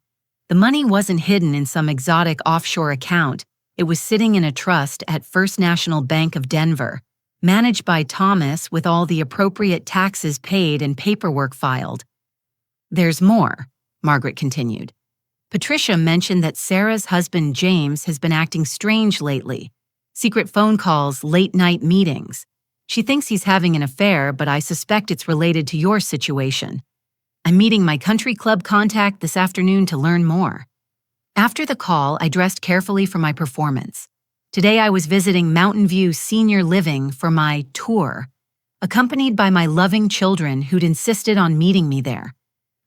The money wasn't hidden in some exotic offshore account. It was sitting in a trust at First National Bank of Denver, managed by Thomas with all the appropriate taxes paid and paperwork filed. There's more, Margaret continued. Patricia mentioned that Sarah's husband James has been acting strange lately. Secret phone calls, late-night meetings. She thinks he's having an affair, but I suspect it's related to your situation. I'm meeting my country club contact this afternoon to learn more. After the call, I dressed carefully for my performance. Today I was visiting Mountain View Senior Living for my tour, accompanied by my loving children who'd insisted on meeting me there.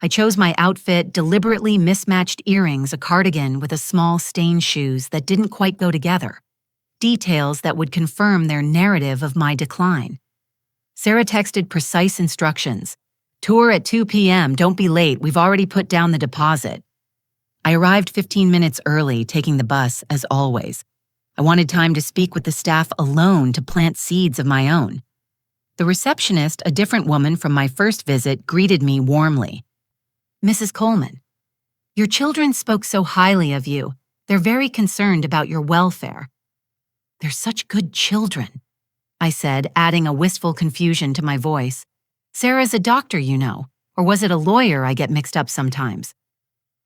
I chose my outfit, deliberately mismatched earrings, a cardigan with a small stained shoes that didn't quite go together. Details that would confirm their narrative of my decline. Sarah texted precise instructions. Tour at 2 p.m., don't be late, we've already put down the deposit. I arrived 15 minutes early, taking the bus, as always. I wanted time to speak with the staff alone to plant seeds of my own. The receptionist, a different woman from my first visit, greeted me warmly. Mrs. Coleman, your children spoke so highly of you. They're very concerned about your welfare. They're such good children, I said, adding a wistful confusion to my voice. Sarah's a doctor, you know, or was it a lawyer? I get mixed up sometimes.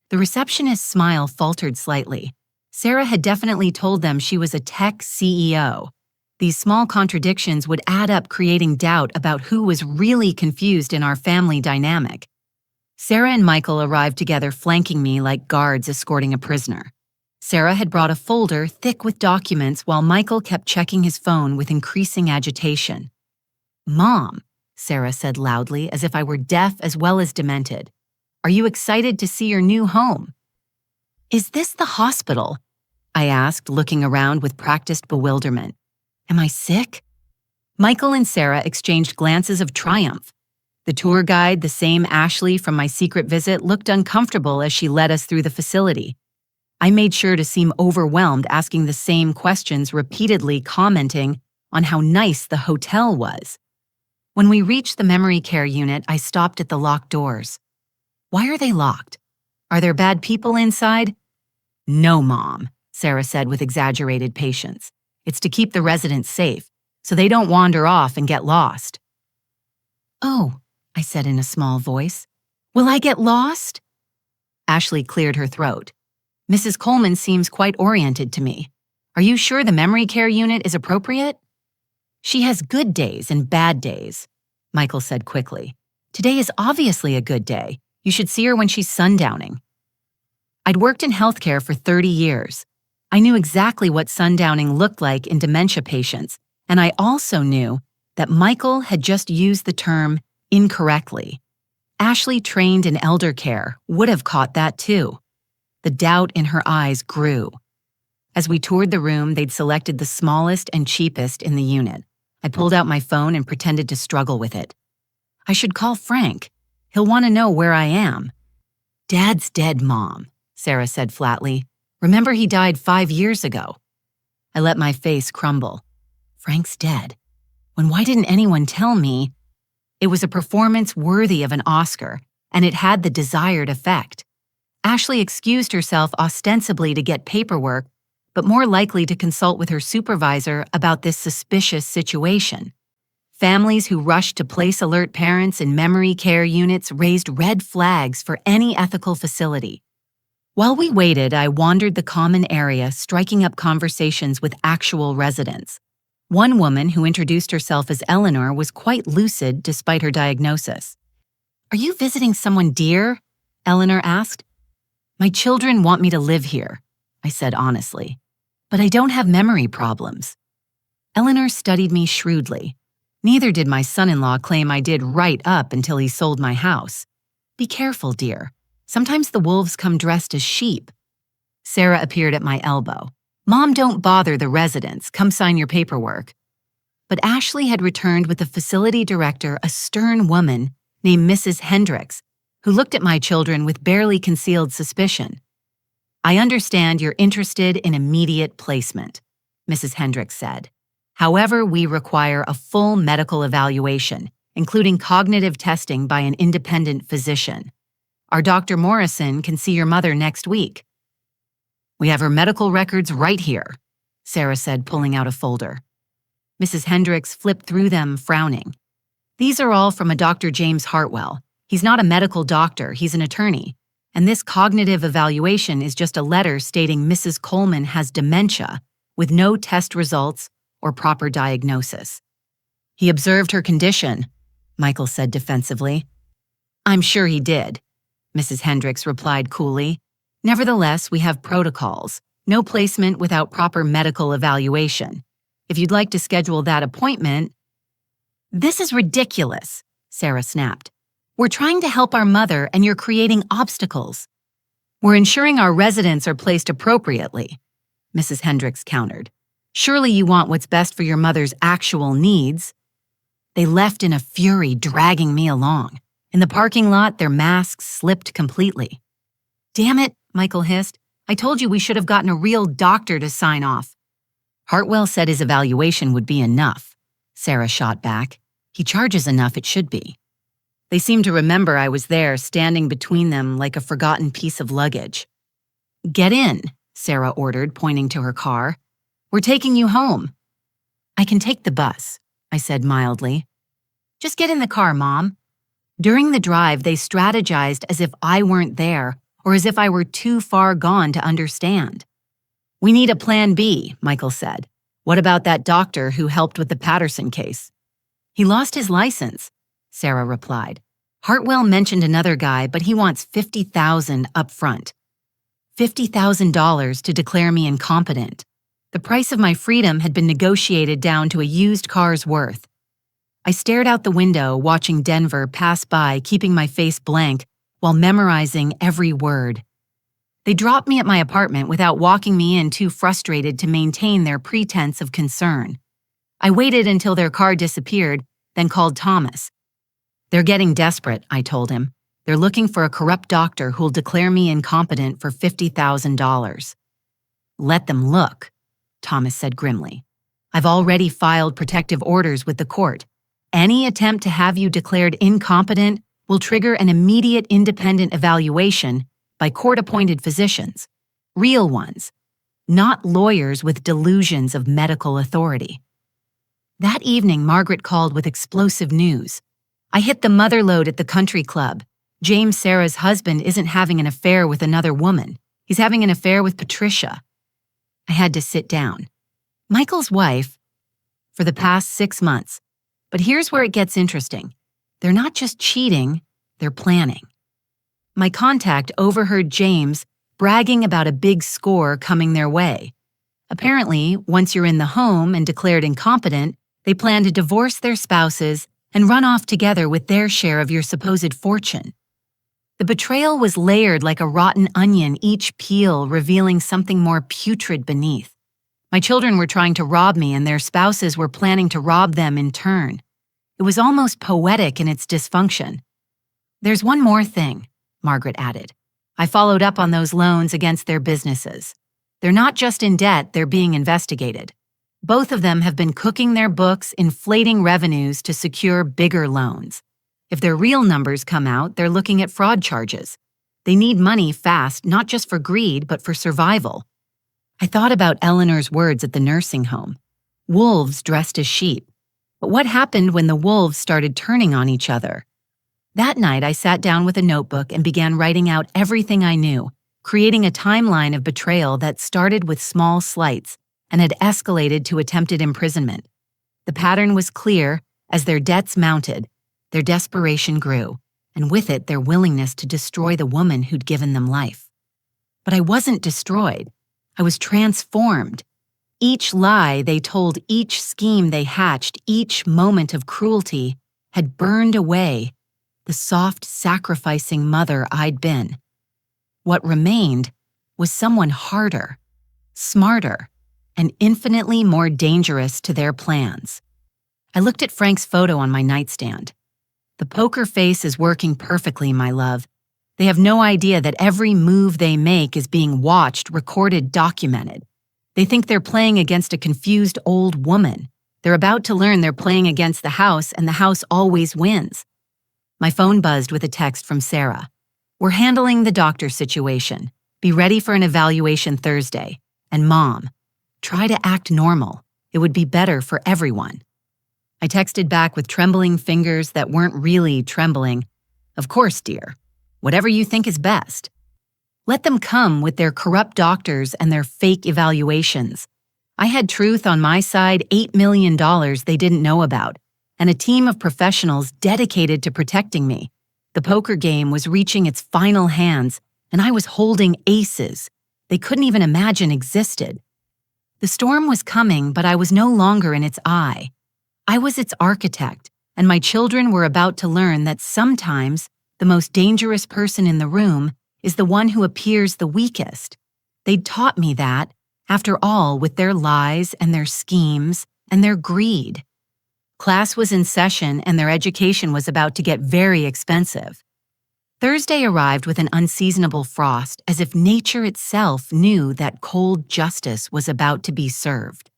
The receptionist's smile faltered slightly. Sarah had definitely told them she was a tech CEO. These small contradictions would add up, creating doubt about who was really confused in our family dynamic. Sarah and Michael arrived together, flanking me like guards escorting a prisoner. Sarah had brought a folder thick with documents while Michael kept checking his phone with increasing agitation. Mom, Sarah said loudly, as if I were deaf as well as demented. Are you excited to see your new home? Is this the hospital? I asked, looking around with practiced bewilderment. Am I sick? Michael and Sarah exchanged glances of triumph. The tour guide, the same Ashley from my secret visit, looked uncomfortable as she led us through the facility. I made sure to seem overwhelmed, asking the same questions, repeatedly commenting on how nice the hotel was. When we reached the memory care unit, I stopped at the locked doors. Why are they locked? Are there bad people inside? No, Mom, Sarah said with exaggerated patience. It's to keep the residents safe, so they don't wander off and get lost. Oh, I said in a small voice. Will I get lost? Ashley cleared her throat. Mrs. Coleman seems quite oriented to me. Are you sure the memory care unit is appropriate? She has good days and bad days, Michael said quickly. Today is obviously a good day. You should see her when she's sundowning. I'd worked in healthcare for 30 years. I knew exactly what sundowning looked like in dementia patients, and I also knew that Michael had just used the term incorrectly. Ashley, trained in elder care, would have caught that too. The doubt in her eyes grew. As we toured the room, they'd selected the smallest and cheapest in the unit. I pulled out my phone and pretended to struggle with it. I should call Frank. He'll want to know where I am. Dad's dead, Mom, Sarah said flatly. Remember, he died 5 years ago. I let my face crumble. Frank's dead. Why didn't anyone tell me? It was a performance worthy of an Oscar, and it had the desired effect. Ashley excused herself ostensibly to get paperwork, but more likely to consult with her supervisor about this suspicious situation. Families who rushed to place alert parents in memory care units raised red flags for any ethical facility. While we waited, I wandered the common area, striking up conversations with actual residents. One woman who introduced herself as Eleanor was quite lucid despite her diagnosis. "Are you visiting someone dear?" Eleanor asked. "My children want me to live here," I said honestly, "but I don't have memory problems." Eleanor studied me shrewdly. Neither did my son-in-law claim I did right up until he sold my house. "Be careful, dear. Sometimes the wolves come dressed as sheep." Sarah appeared at my elbow. "Mom, don't bother the residents. Come sign your paperwork." But Ashley had returned with the facility director, a stern woman named Mrs. Hendricks, who looked at my children with barely concealed suspicion. "I understand you're interested in immediate placement," Mrs. Hendricks said. "However, we require a full medical evaluation, including cognitive testing by an independent physician. Our Dr. Morrison can see your mother next week." "We have her medical records right here," Sarah said, pulling out a folder. Mrs. Hendricks flipped through them, frowning. "These are all from a Dr. James Hartwell. He's not a medical doctor, he's an attorney. And this cognitive evaluation is just a letter stating Mrs. Coleman has dementia with no test results or proper diagnosis." "He observed her condition," Michael said defensively. "I'm sure he did," Mrs. Hendricks replied coolly. "Nevertheless, we have protocols. No placement without proper medical evaluation. If you'd like to schedule that appointment—" "This is ridiculous," Sarah snapped. "We're trying to help our mother and you're creating obstacles." "We're ensuring our residents are placed appropriately," Mrs. Hendricks countered. "Surely you want what's best for your mother's actual needs." They left in a fury, dragging me along. In the parking lot, their masks slipped completely. "Damn it," Michael hissed. "I told you we should have gotten a real doctor to sign off." "Hartwell said his evaluation would be enough," Sarah shot back. "He charges enough, it should be." They seemed to remember I was there, standing between them like a forgotten piece of luggage. "Get in," Sarah ordered, pointing to her car. "We're taking you home." "I can take the bus," I said mildly. "Just get in the car, Mom." During the drive, they strategized as if I weren't there or as if I were too far gone to understand. "We need a plan B," Michael said. "What about that doctor who helped with the Patterson case?" "He lost his license," Sarah replied. "Hartwell mentioned another guy, but he wants $50,000 up front. $50,000 to declare me incompetent. The price of my freedom had been negotiated down to a used car's worth." I stared out the window, watching Denver pass by, keeping my face blank while memorizing every word. They dropped me at my apartment without walking me in, too frustrated to maintain their pretense of concern. I waited until their car disappeared, then called Thomas. "They're getting desperate," I told him. "They're looking for a corrupt doctor who'll declare me incompetent for $50,000. "Let them look," Thomas said grimly. "I've already filed protective orders with the court. Any attempt to have you declared incompetent will trigger an immediate independent evaluation by court-appointed physicians, real ones, not lawyers with delusions of medical authority." That evening, Margaret called with explosive news. "I hit the mother lode at the country club. James, Sarah's husband, isn't having an affair with another woman. He's having an affair with Patricia." I had to sit down. Michael's wife, for the past 6 months. But here's where it gets interesting. They're not just cheating, they're planning. My contact overheard James bragging about a big score coming their way. Apparently, once you're in the home and declared incompetent, they plan to divorce their spouses and run off together with their share of your supposed fortune. The betrayal was layered like a rotten onion, each peel revealing something more putrid beneath. My children were trying to rob me, and their spouses were planning to rob them in turn. It was almost poetic in its dysfunction. "There's one more thing," Margaret added. "I followed up on those loans against their businesses. They're not just in debt, they're being investigated. Both of them have been cooking their books, inflating revenues to secure bigger loans. If their real numbers come out, they're looking at fraud charges. They need money fast, not just for greed, but for survival." I thought about Eleanor's words at the nursing home. Wolves dressed as sheep. But what happened when the wolves started turning on each other? That night, I sat down with a notebook and began writing out everything I knew, creating a timeline of betrayal that started with small slights and had escalated to attempted imprisonment. The pattern was clear. As their debts mounted, their desperation grew, and with it their willingness to destroy the woman who'd given them life. But I wasn't destroyed. I was transformed. Each lie they told, each scheme they hatched, each moment of cruelty had burned away the soft, sacrificing mother I'd been. What remained was someone harder, smarter, and infinitely more dangerous to their plans. I looked at Frank's photo on my nightstand. The poker face is working perfectly, my love. They have no idea that every move they make is being watched, recorded, documented. They think they're playing against a confused old woman. They're about to learn they're playing against the house, and the house always wins. My phone buzzed with a text from Sarah. We're handling the doctor situation. Be ready for an evaluation Thursday. And Mom, try to act normal. It would be better for everyone. I texted back with trembling fingers that weren't really trembling. Of course, dear. Whatever you think is best. Let them come with their corrupt doctors and their fake evaluations. I had truth on my side, $8 million they didn't know about, and a team of professionals dedicated to protecting me. The poker game was reaching its final hands, and I was holding aces they couldn't even imagine existed. The storm was coming, but I was no longer in its eye. I was its architect, and my children were about to learn that sometimes the most dangerous person in the room is the one who appears the weakest. They'd taught me that, after all, with their lies and their schemes and their greed. Class was in session and their education was about to get very expensive. Thursday arrived with an unseasonable frost, as if nature itself knew that cold justice was about to be served.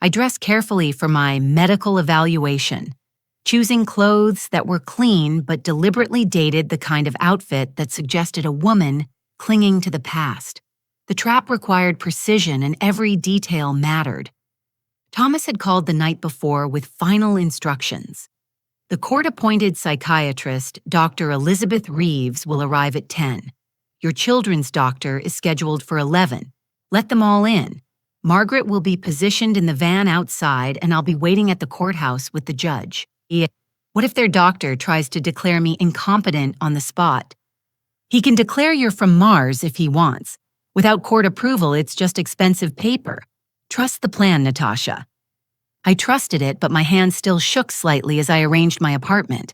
I dressed carefully for my medical evaluation, choosing clothes that were clean but deliberately dated, the kind of outfit that suggested a woman clinging to the past. The trap required precision and every detail mattered. Thomas had called the night before with final instructions. The court-appointed psychiatrist, Dr. Elizabeth Reeves, will arrive at 10. Your children's doctor is scheduled for 11. Let them all in. Margaret will be positioned in the van outside, and I'll be waiting at the courthouse with the judge. What if their doctor tries to declare me incompetent on the spot? He can declare you're from Mars if he wants. Without court approval, it's just expensive paper. Trust the plan, Natasha. I trusted it, but my hands still shook slightly as I arranged my apartment.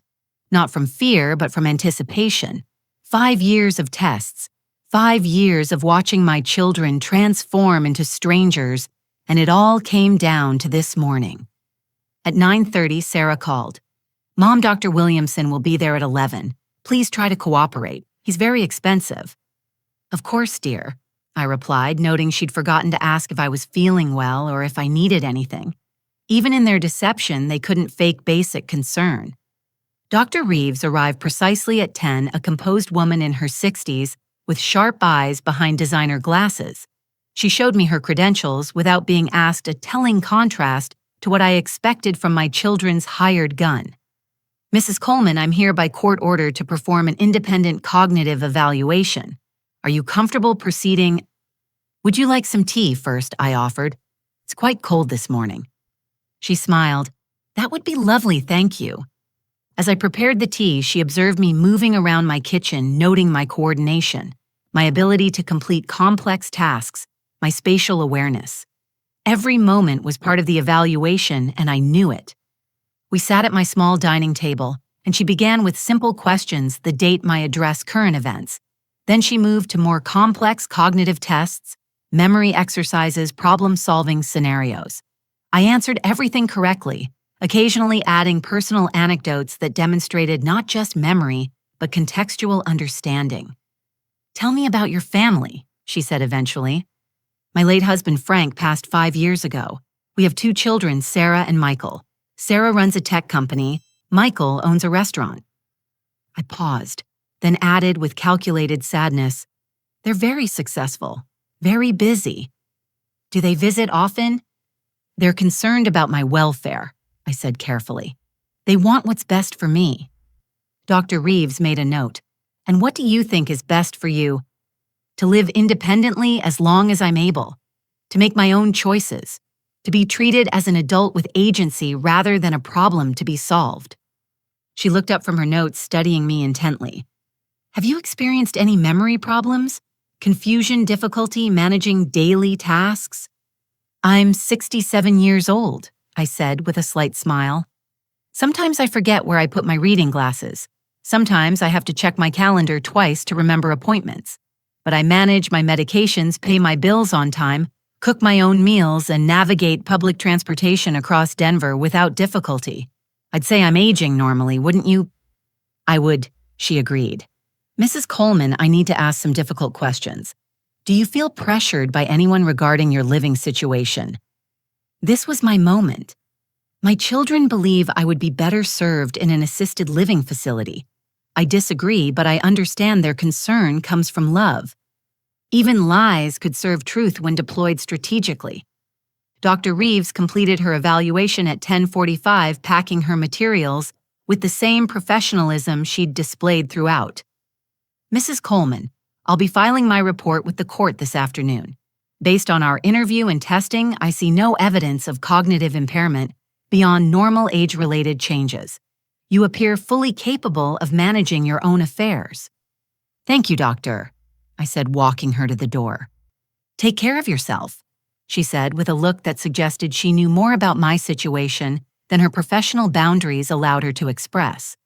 Not from fear, but from anticipation. 5 years of tests. 5 years of watching my children transform into strangers, and it all came down to this morning. At 9:30, Sarah called. Mom, Dr. Williamson will be there at 11. Please try to cooperate. He's very expensive. Of course, dear, I replied, noting she'd forgotten to ask if I was feeling well or if I needed anything. Even in their deception, they couldn't fake basic concern. Dr. Reeves arrived precisely at 10, a composed woman in her 60s, with sharp eyes behind designer glasses. She showed me her credentials without being asked, a telling contrast to what I expected from my children's hired gun. Mrs. Coleman, I'm here by court order to perform an independent cognitive evaluation. Are you comfortable proceeding? Would you like some tea first? I offered. It's quite cold this morning. She smiled. That would be lovely, thank you. As I prepared the tea, she observed me moving around my kitchen, noting my coordination, my ability to complete complex tasks, my spatial awareness. Every moment was part of the evaluation, and I knew it. We sat at my small dining table, and she began with simple questions, the date, my address, current events. Then she moved to more complex cognitive tests, memory exercises, problem-solving scenarios. I answered everything correctly, occasionally adding personal anecdotes that demonstrated not just memory, but contextual understanding. Tell me about your family, she said eventually. My late husband Frank passed 5 years ago. We have 2 children, Sarah and Michael. Sarah runs a tech company. Michael owns a restaurant. I paused, then added with calculated sadness, they're very successful, very busy. Do they visit often? They're concerned about my welfare. I said carefully. They want what's best for me. Dr. Reeves made a note. And what do you think is best for you? To live independently as long as I'm able. To make my own choices. To be treated as an adult with agency rather than a problem to be solved. She looked up from her notes, studying me intently. Have you experienced any memory problems? Confusion, difficulty managing daily tasks? I'm 67 years old, I said with a slight smile. Sometimes I forget where I put my reading glasses. Sometimes I have to check my calendar twice to remember appointments. But I manage my medications, pay my bills on time, cook my own meals, and navigate public transportation across Denver without difficulty. I'd say I'm aging normally, wouldn't you? I would, she agreed. Mrs. Coleman, I need to ask some difficult questions. Do you feel pressured by anyone regarding your living situation? This was my moment. My children believe I would be better served in an assisted living facility. I disagree, but I understand their concern comes from love. Even lies could serve truth when deployed strategically. Dr. Reeves completed her evaluation at 10:45, packing her materials with the same professionalism she'd displayed throughout. Mrs. Coleman, I'll be filing my report with the court this afternoon. Based on our interview and testing, I see no evidence of cognitive impairment beyond normal age-related changes. You appear fully capable of managing your own affairs. Thank you, doctor, I said, walking her to the door. Take care of yourself, she said with a look that suggested she knew more about my situation than her professional boundaries allowed her to express.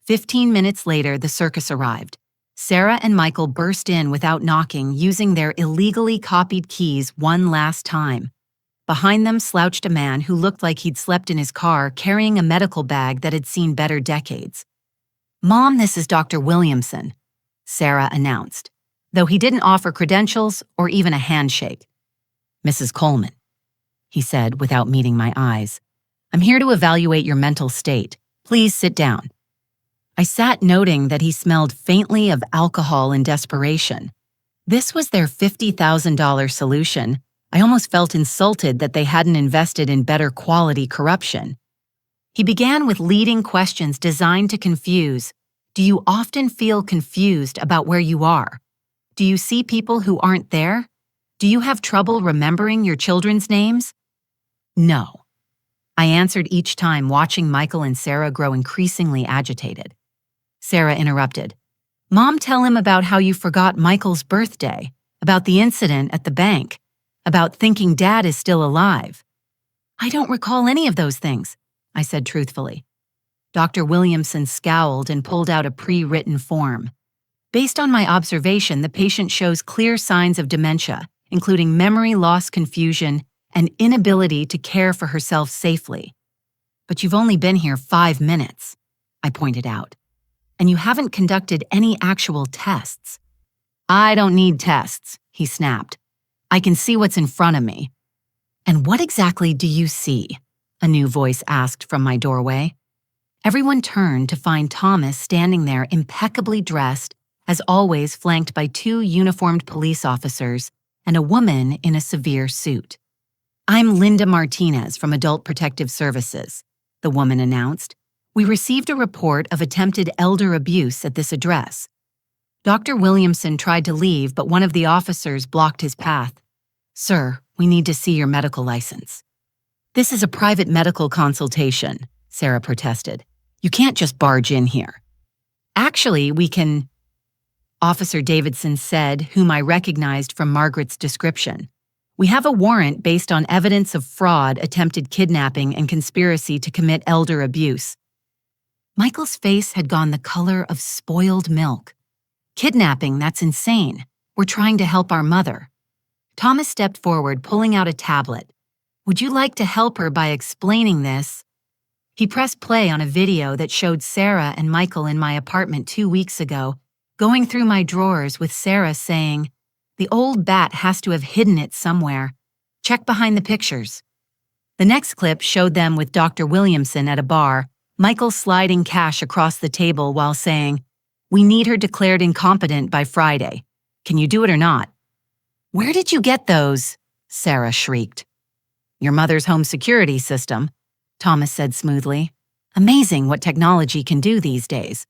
15 minutes later, the circus arrived. Sarah and Michael burst in without knocking, using their illegally copied keys one last time. Behind them slouched a man who looked like he'd slept in his car, carrying a medical bag that had seen better decades. Mom, this is Dr. Williamson, Sarah announced, though he didn't offer credentials or even a handshake. Mrs. Coleman, he said without meeting my eyes. I'm here to evaluate your mental state. Please sit down. I sat, noting that he smelled faintly of alcohol and desperation. This was their $50,000 solution. I almost felt insulted that they hadn't invested in better quality corruption. He began with leading questions designed to confuse. Do you often feel confused about where you are? Do you see people who aren't there? Do you have trouble remembering your children's names? No. I answered each time, watching Michael and Sarah grow increasingly agitated. Sarah interrupted. Mom, tell him about how you forgot Michael's birthday, about the incident at the bank, about thinking Dad is still alive. I don't recall any of those things, I said truthfully. Dr. Williamson scowled and pulled out a pre-written form. Based on my observation, the patient shows clear signs of dementia, including memory loss, confusion, and inability to care for herself safely. But you've only been here 5 minutes, I pointed out. And you haven't conducted any actual tests. I don't need tests, he snapped. I can see what's in front of me. And what exactly do you see? A new voice asked from my doorway. Everyone turned to find Thomas standing there, impeccably dressed, as always, flanked by 2 uniformed police officers and a woman in a severe suit. I'm Linda Martinez from Adult Protective Services, the woman announced. We received a report of attempted elder abuse at this address. Dr. Williamson tried to leave, but one of the officers blocked his path. Sir, we need to see your medical license. This is a private medical consultation, Sarah protested. You can't just barge in here. Actually, we can, Officer Davidson said, whom I recognized from Margaret's description. We have a warrant based on evidence of fraud, attempted kidnapping, and conspiracy to commit elder abuse. Michael's face had gone the color of spoiled milk. Kidnapping, that's insane. We're trying to help our mother. Thomas stepped forward, pulling out a tablet. Would you like to help her by explaining this? He pressed play on a video that showed Sarah and Michael in my apartment 2 weeks ago, going through my drawers with Sarah saying, the old bat has to have hidden it somewhere. Check behind the pictures. The next clip showed them with Dr. Williamson at a bar, Michael sliding cash across the table while saying, we need her declared incompetent by Friday. Can you do it or not? Where did you get those? Sarah shrieked. Your mother's home security system. Thomas said smoothly. Amazing what technology can do these days.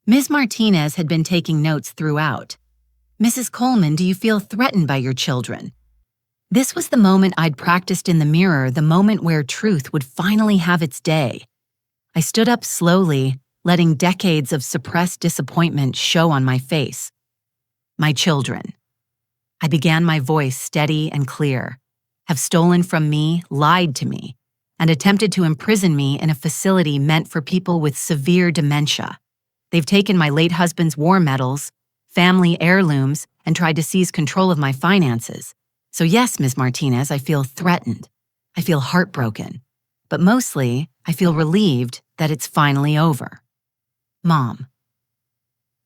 Ms. Martinez had been taking notes throughout. Mrs. Coleman, do you feel threatened by your children? This was the moment I'd practiced in the mirror, the moment where truth would finally have its day. I stood up slowly, letting decades of suppressed disappointment show on my face. My children. I began, my voice steady and clear, have stolen from me, lied to me, and attempted to imprison me in a facility meant for people with severe dementia. They've taken my late husband's war medals, family heirlooms, and tried to seize control of my finances. So yes, Ms. Martinez, I feel threatened. I feel heartbroken. But mostly, I feel relieved that it's finally over. Mom.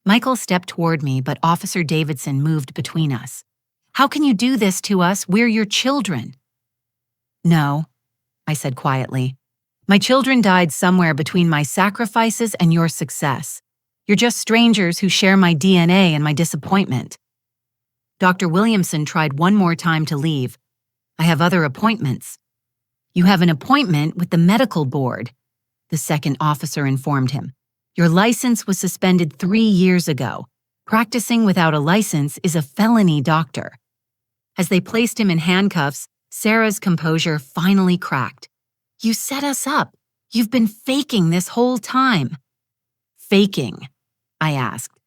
Michael stepped toward me, but Officer Davidson moved between us. How can you do this to us? We're your children. No, I said quietly. My children died somewhere between my sacrifices and your success. You're just strangers who share my DNA and my disappointment. Dr. Williamson tried one more time to leave. I have other appointments. You have an appointment with the medical board, the second officer informed him. Your license was suspended 3 years ago. Practicing without a license is a felony, doctor. As they placed him in handcuffs, Sarah's composure finally cracked. You set us up. You've been faking this whole time. Faking, I asked.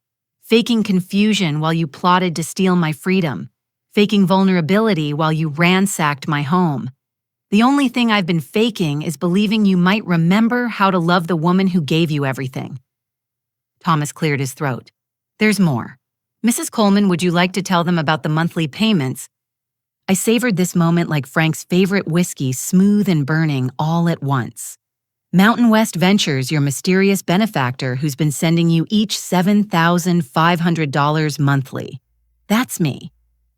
Faking confusion while you plotted to steal my freedom. Faking vulnerability while you ransacked my home. The only thing I've been faking is believing you might remember how to love the woman who gave you everything. Thomas cleared his throat. There's more. Mrs. Coleman, would you like to tell them about the monthly payments? I savored this moment like Frank's favorite whiskey, smooth and burning all at once. Mountain West Ventures, your mysterious benefactor who's been sending you each $7,500 monthly. That's me.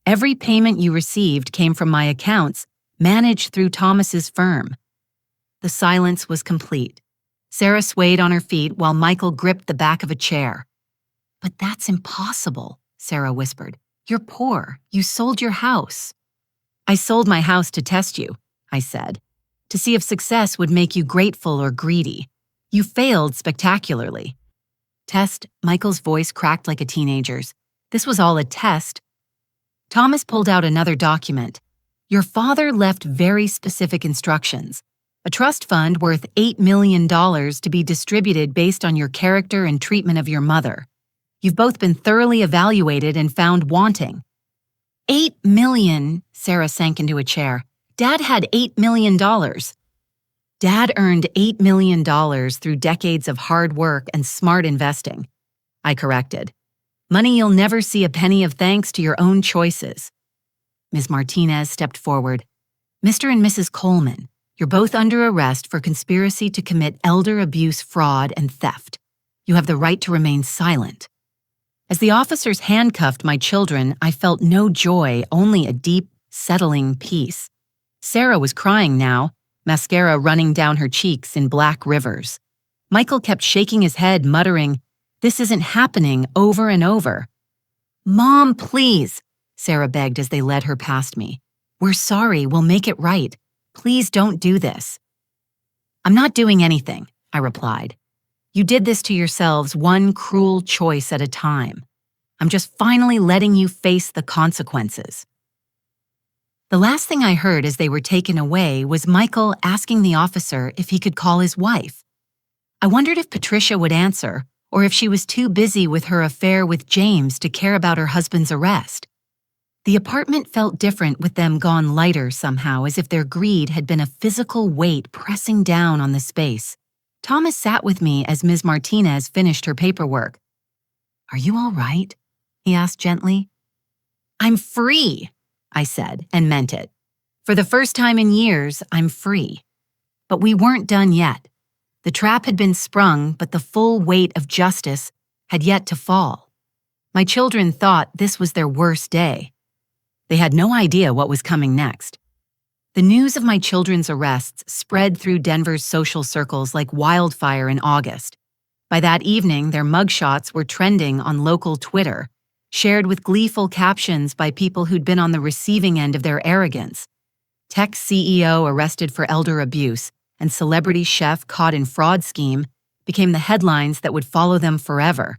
Every payment you received came from my accounts, managed through Thomas's firm. The silence was complete. Sarah swayed on her feet while Michael gripped the back of a chair. But that's impossible, Sarah whispered. You're poor. You sold your house. I sold my house to test you, I said, to see if success would make you grateful or greedy. You failed spectacularly. Test, Michael's voice cracked like a teenager's. This was all a test. Thomas pulled out another document. Your father left very specific instructions. A trust fund worth $8 million to be distributed based on your character and treatment of your mother. You've both been thoroughly evaluated and found wanting. $8 million, Sarah sank into a chair. Dad had $8 million. Dad earned $8 million through decades of hard work and smart investing. I corrected. Money you'll never see a penny of thanks to your own choices. Ms. Martinez stepped forward. Mr. and Mrs. Coleman, you're both under arrest for conspiracy to commit elder abuse, fraud, and theft. You have the right to remain silent. As the officers handcuffed my children, I felt no joy, only a deep, settling peace. Sarah was crying now, mascara running down her cheeks in black rivers. Michael kept shaking his head, muttering, "This isn't happening," over and over. "Mom, please," Sarah begged as they led her past me. "We're sorry, we'll make it right. Please don't do this." "I'm not doing anything," I replied. "You did this to yourselves, one cruel choice at a time. I'm just finally letting you face the consequences." The last thing I heard as they were taken away was Michael asking the officer if he could call his wife. I wondered if Patricia would answer, or if she was too busy with her affair with James to care about her husband's arrest. The apartment felt different with them gone lighter somehow, as if their greed had been a physical weight pressing down on the space. Thomas sat with me as Ms. Martinez finished her paperwork. "Are you all right?" he asked gently. "I'm free," I said, and meant it. For the first time in years, I'm free. But we weren't done yet. The trap had been sprung, but the full weight of justice had yet to fall. My children thought this was their worst day. They had no idea what was coming next. The news of my children's arrests spread through Denver's social circles like wildfire in August. By that evening, their mugshots were trending on local Twitter, shared with gleeful captions by people who'd been on the receiving end of their arrogance. Tech CEO arrested for elder abuse, and celebrity chef caught in fraud scheme became the headlines that would follow them forever.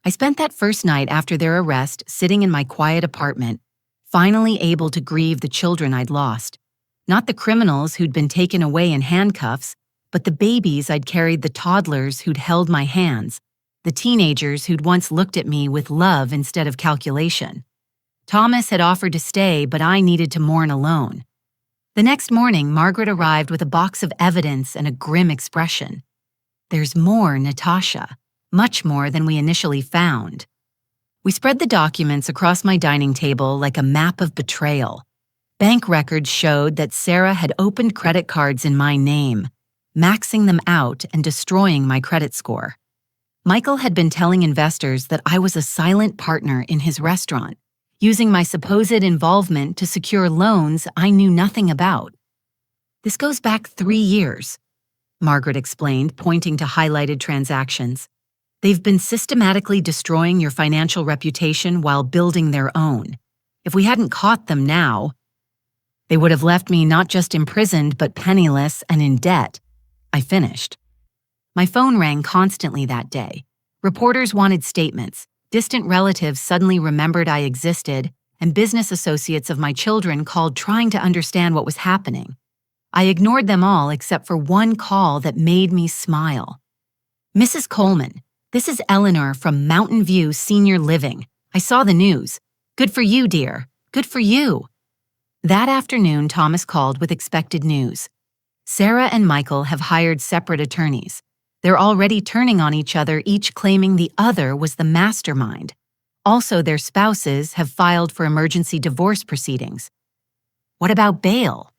I spent that first night after their arrest sitting in my quiet apartment, finally able to grieve the children I'd lost. Not the criminals who'd been taken away in handcuffs, but the babies I'd carried, the toddlers who'd held my hands, the teenagers who'd once looked at me with love instead of calculation. Thomas had offered to stay, but I needed to mourn alone. The next morning, Margaret arrived with a box of evidence and a grim expression. "There's more, Natasha. Much more than we initially found." We spread the documents across my dining table like a map of betrayal. Bank records showed that Sarah had opened credit cards in my name, maxing them out and destroying my credit score. Michael had been telling investors that I was a silent partner in his restaurant, using my supposed involvement to secure loans I knew nothing about. "This goes back 3 years," Margaret explained, pointing to highlighted transactions. "They've been systematically destroying your financial reputation while building their own. If we hadn't caught them now, they would have left me not just imprisoned but penniless and in debt." I finished. My phone rang constantly that day. Reporters wanted statements. Distant relatives suddenly remembered I existed, and business associates of my children called trying to understand what was happening. I ignored them all except for one call that made me smile. "Mrs. Coleman, this is Eleanor from Mountain View Senior Living. I saw the news. Good for you, dear. Good for you." That afternoon, Thomas called with expected news. Sarah and Michael have hired separate attorneys. They're already turning on each other, each claiming the other was the mastermind. Also, their spouses have filed for emergency divorce proceedings. What about bail?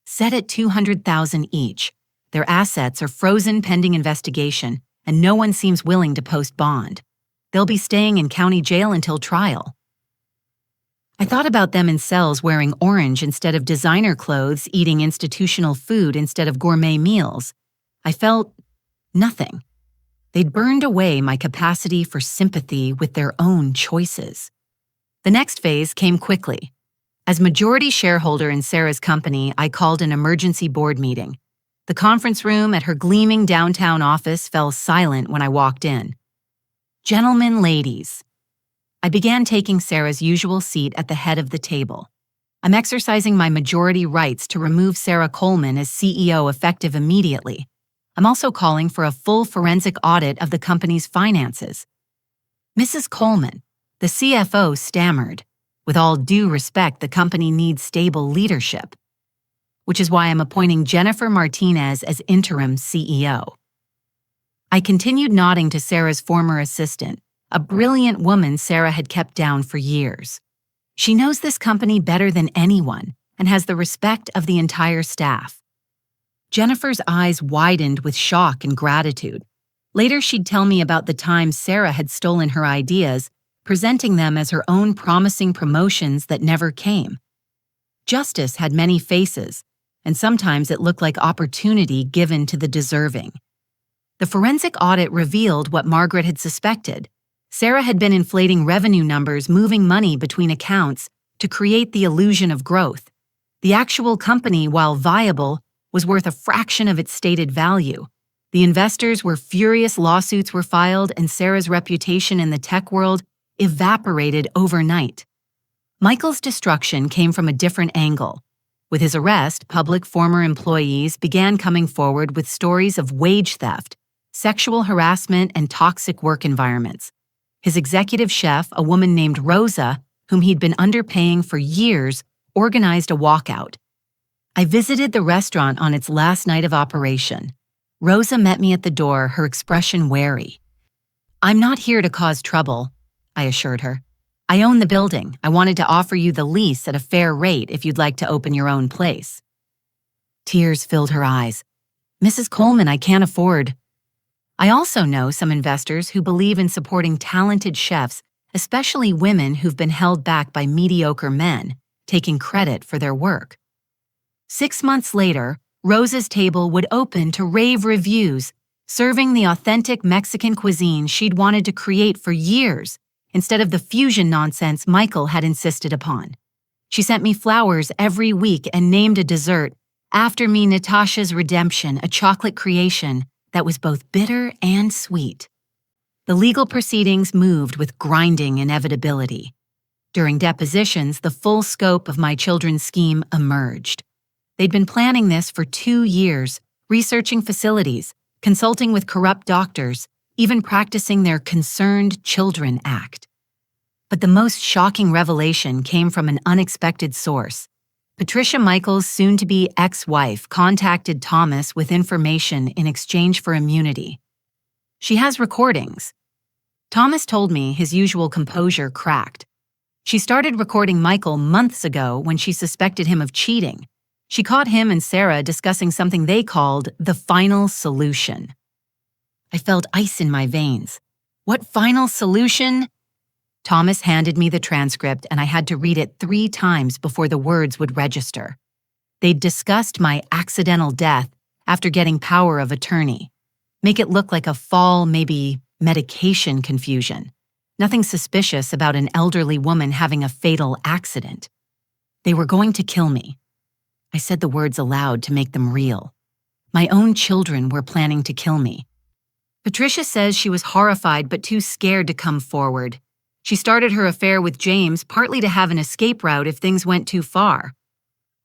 Set at $200,000 each. Their assets are frozen pending investigation, and no one seems willing to post bond. They'll be staying in county jail until trial. I thought about them in cells wearing orange instead of designer clothes, eating institutional food instead of gourmet meals. I felt nothing. They'd burned away my capacity for sympathy with their own choices. The next phase came quickly. As majority shareholder in Sarah's company, I called an emergency board meeting. The conference room at her gleaming downtown office fell silent when I walked in. "Gentlemen, ladies." I began taking Sarah's usual seat at the head of the table. "I'm exercising my majority rights to remove Sarah Coleman as CEO effective immediately. I'm also calling for a full forensic audit of the company's finances." "Mrs. Coleman," the CFO stammered, "with all due respect, the company needs stable leadership, which is why I'm appointing Jennifer Martinez as interim CEO." I continued nodding to Sarah's former assistant, a brilliant woman Sarah had kept down for years. "She knows this company better than anyone and has the respect of the entire staff." Jennifer's eyes widened with shock and gratitude. Later, she'd tell me about the time Sarah had stolen her ideas, presenting them as her own promising promotions that never came. Justice had many faces, and sometimes it looked like opportunity given to the deserving. The forensic audit revealed what Margaret had suspected. Sarah had been inflating revenue numbers, moving money between accounts to create the illusion of growth. The actual company, while viable, was worth a fraction of its stated value. The investors were furious, lawsuits were filed, and Sarah's reputation in the tech world evaporated overnight. Michael's destruction came from a different angle. With his arrest, public former employees began coming forward with stories of wage theft, sexual harassment, and toxic work environments. His executive chef, a woman named Rosa, whom he'd been underpaying for years, organized a walkout. I visited the restaurant on its last night of operation. Rosa met me at the door, her expression wary. "I'm not here to cause trouble," I assured her. "I own the building. I wanted to offer you the lease at a fair rate if you'd like to open your own place." Tears filled her eyes. "Mrs. Coleman, I can't afford." I also know some investors who believe in supporting talented chefs, especially women who've been held back by mediocre men, taking credit for their work. 6 months later, Rosa's table would open to rave reviews, serving the authentic Mexican cuisine she'd wanted to create for years, instead of the fusion nonsense Michael had insisted upon. She sent me flowers every week and named a dessert After me, Natasha's redemption, a chocolate creation that was both bitter and sweet. The legal proceedings moved with grinding inevitability. During depositions, the full scope of my children's scheme emerged. They'd been planning this for 2 years, researching facilities, consulting with corrupt doctors, even practicing their Concerned Children Act. But the most shocking revelation came from an unexpected source. Patricia Michaels' soon-to-be ex-wife contacted Thomas with information in exchange for immunity. She has recordings. Thomas told me his usual composure cracked. She started recording Michael months ago when she suspected him of cheating. She caught him and Sarah discussing something they called the final solution. I felt ice in my veins. What final solution? Thomas handed me the transcript and I had to read it 3 times before the words would register. They'd discussed my accidental death after getting power of attorney. Make it look like a fall, maybe medication confusion. Nothing suspicious about an elderly woman having a fatal accident. They were going to kill me. I said the words aloud to make them real. My own children were planning to kill me. Patricia says she was horrified but too scared to come forward. She started her affair with James partly to have an escape route if things went too far.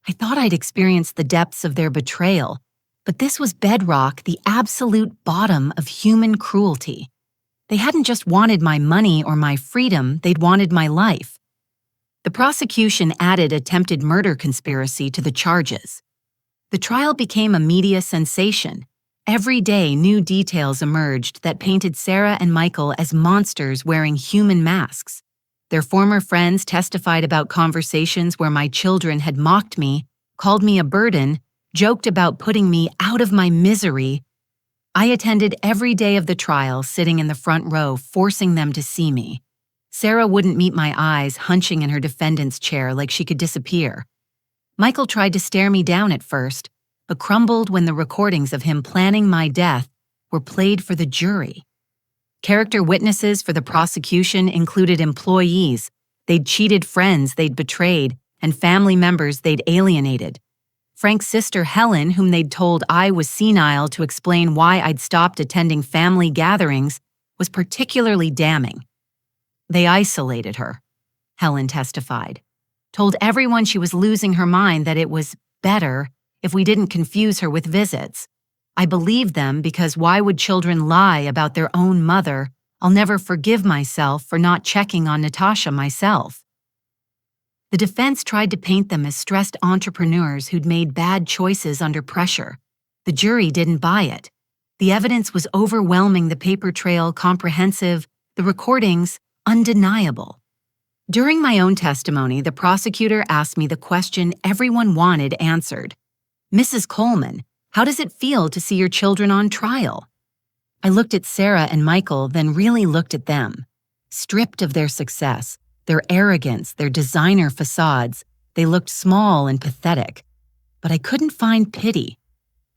I thought I'd experienced the depths of their betrayal, but this was bedrock, the absolute bottom of human cruelty. They hadn't just wanted my money or my freedom, they'd wanted my life. The prosecution added attempted murder conspiracy to the charges. The trial became a media sensation. Every day, new details emerged that painted Sarah and Michael as monsters wearing human masks. Their former friends testified about conversations where my children had mocked me, called me a burden, joked about putting me out of my misery. I attended every day of the trial, sitting in the front row, forcing them to see me. Sarah wouldn't meet my eyes, hunching in her defendant's chair like she could disappear. Michael tried to stare me down at first, but crumbled when the recordings of him planning my death were played for the jury. Character witnesses for the prosecution included employees. They'd cheated friends they'd betrayed, and family members they'd alienated. Frank's sister Helen, whom they'd told I was senile to explain why I'd stopped attending family gatherings, was particularly damning. They isolated her, Helen testified. Told everyone she was losing her mind, that it was better if we didn't confuse her with visits. I believed them because why would children lie about their own mother? I'll never forgive myself for not checking on Natasha myself. The defense tried to paint them as stressed entrepreneurs who'd made bad choices under pressure. The jury didn't buy it. The evidence was overwhelming, the paper trail comprehensive, the recordings undeniable. During my own testimony, the prosecutor asked me the question everyone wanted answered. Mrs. Coleman, how does it feel to see your children on trial? I looked at Sarah and Michael, then really looked at them. Stripped of their success, their arrogance, their designer facades, they looked small and pathetic. But I couldn't find pity.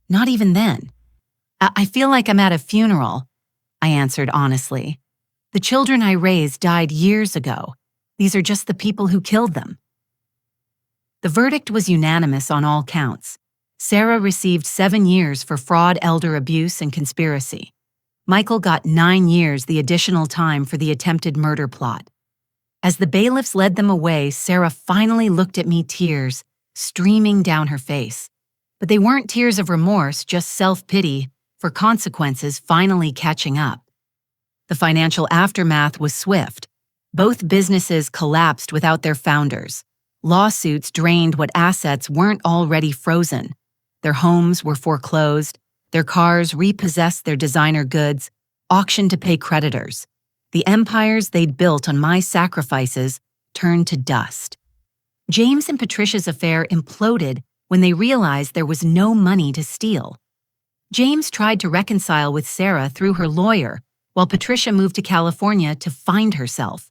Not even then. I feel like I'm at a funeral, I answered honestly. The children I raised died years ago. These are just the people who killed them. The verdict was unanimous on all counts. Sarah received 7 years for fraud, elder abuse, and conspiracy. Michael got 9 years, the additional time for the attempted murder plot. As the bailiffs led them away, Sarah finally looked at me, tears streaming down her face. But they weren't tears of remorse, just self-pity for consequences finally catching up. The financial aftermath was swift. Both businesses collapsed without their founders. Lawsuits drained what assets weren't already frozen. Their homes were foreclosed, their cars repossessed, their designer goods auctioned to pay creditors. The empires they'd built on my sacrifices turned to dust. James and Patricia's affair imploded when they realized there was no money to steal. James tried to reconcile with Sarah through her lawyer, while Patricia moved to California to find herself.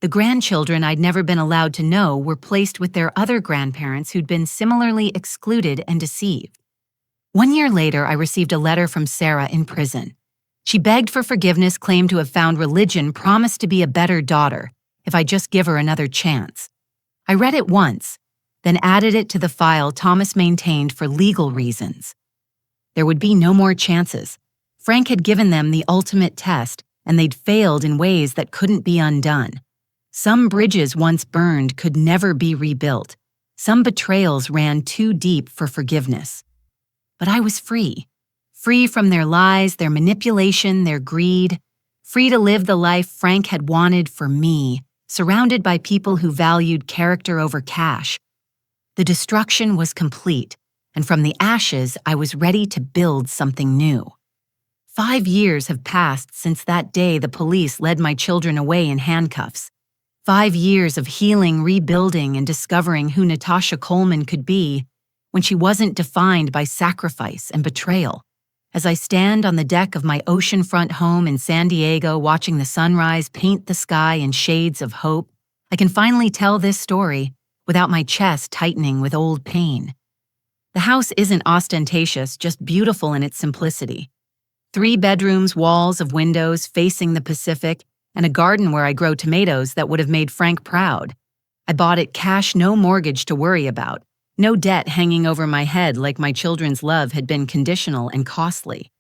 The grandchildren I'd never been allowed to know were placed with their other grandparents who'd been similarly excluded and deceived. 1 year later, I received a letter from Sarah in prison. She begged for forgiveness, claimed to have found religion, promised to be a better daughter if I just give her another chance. I read it once. then added it to the file Thomas maintained for legal reasons. There would be no more chances. Frank had given them the ultimate test, and they'd failed in ways that couldn't be undone. Some bridges once burned could never be rebuilt. Some betrayals ran too deep for forgiveness. But I was free. Free from their lies, their manipulation, their greed. Free to live the life Frank had wanted for me, surrounded by people who valued character over cash. The destruction was complete, and from the ashes, I was ready to build something new. 5 years have passed since that day the police led my children away in handcuffs. 5 years of healing, rebuilding, and discovering who Natasha Coleman could be when she wasn't defined by sacrifice and betrayal. As I stand on the deck of my oceanfront home in San Diego watching the sunrise paint the sky in shades of hope, I can finally tell this story without my chest tightening with old pain. The house isn't ostentatious, just beautiful in its simplicity. 3 bedrooms, walls of windows facing the Pacific, and a garden where I grow tomatoes that would have made Frank proud. I bought it cash, no mortgage to worry about, no debt hanging over my head like my children's love had been conditional and costly.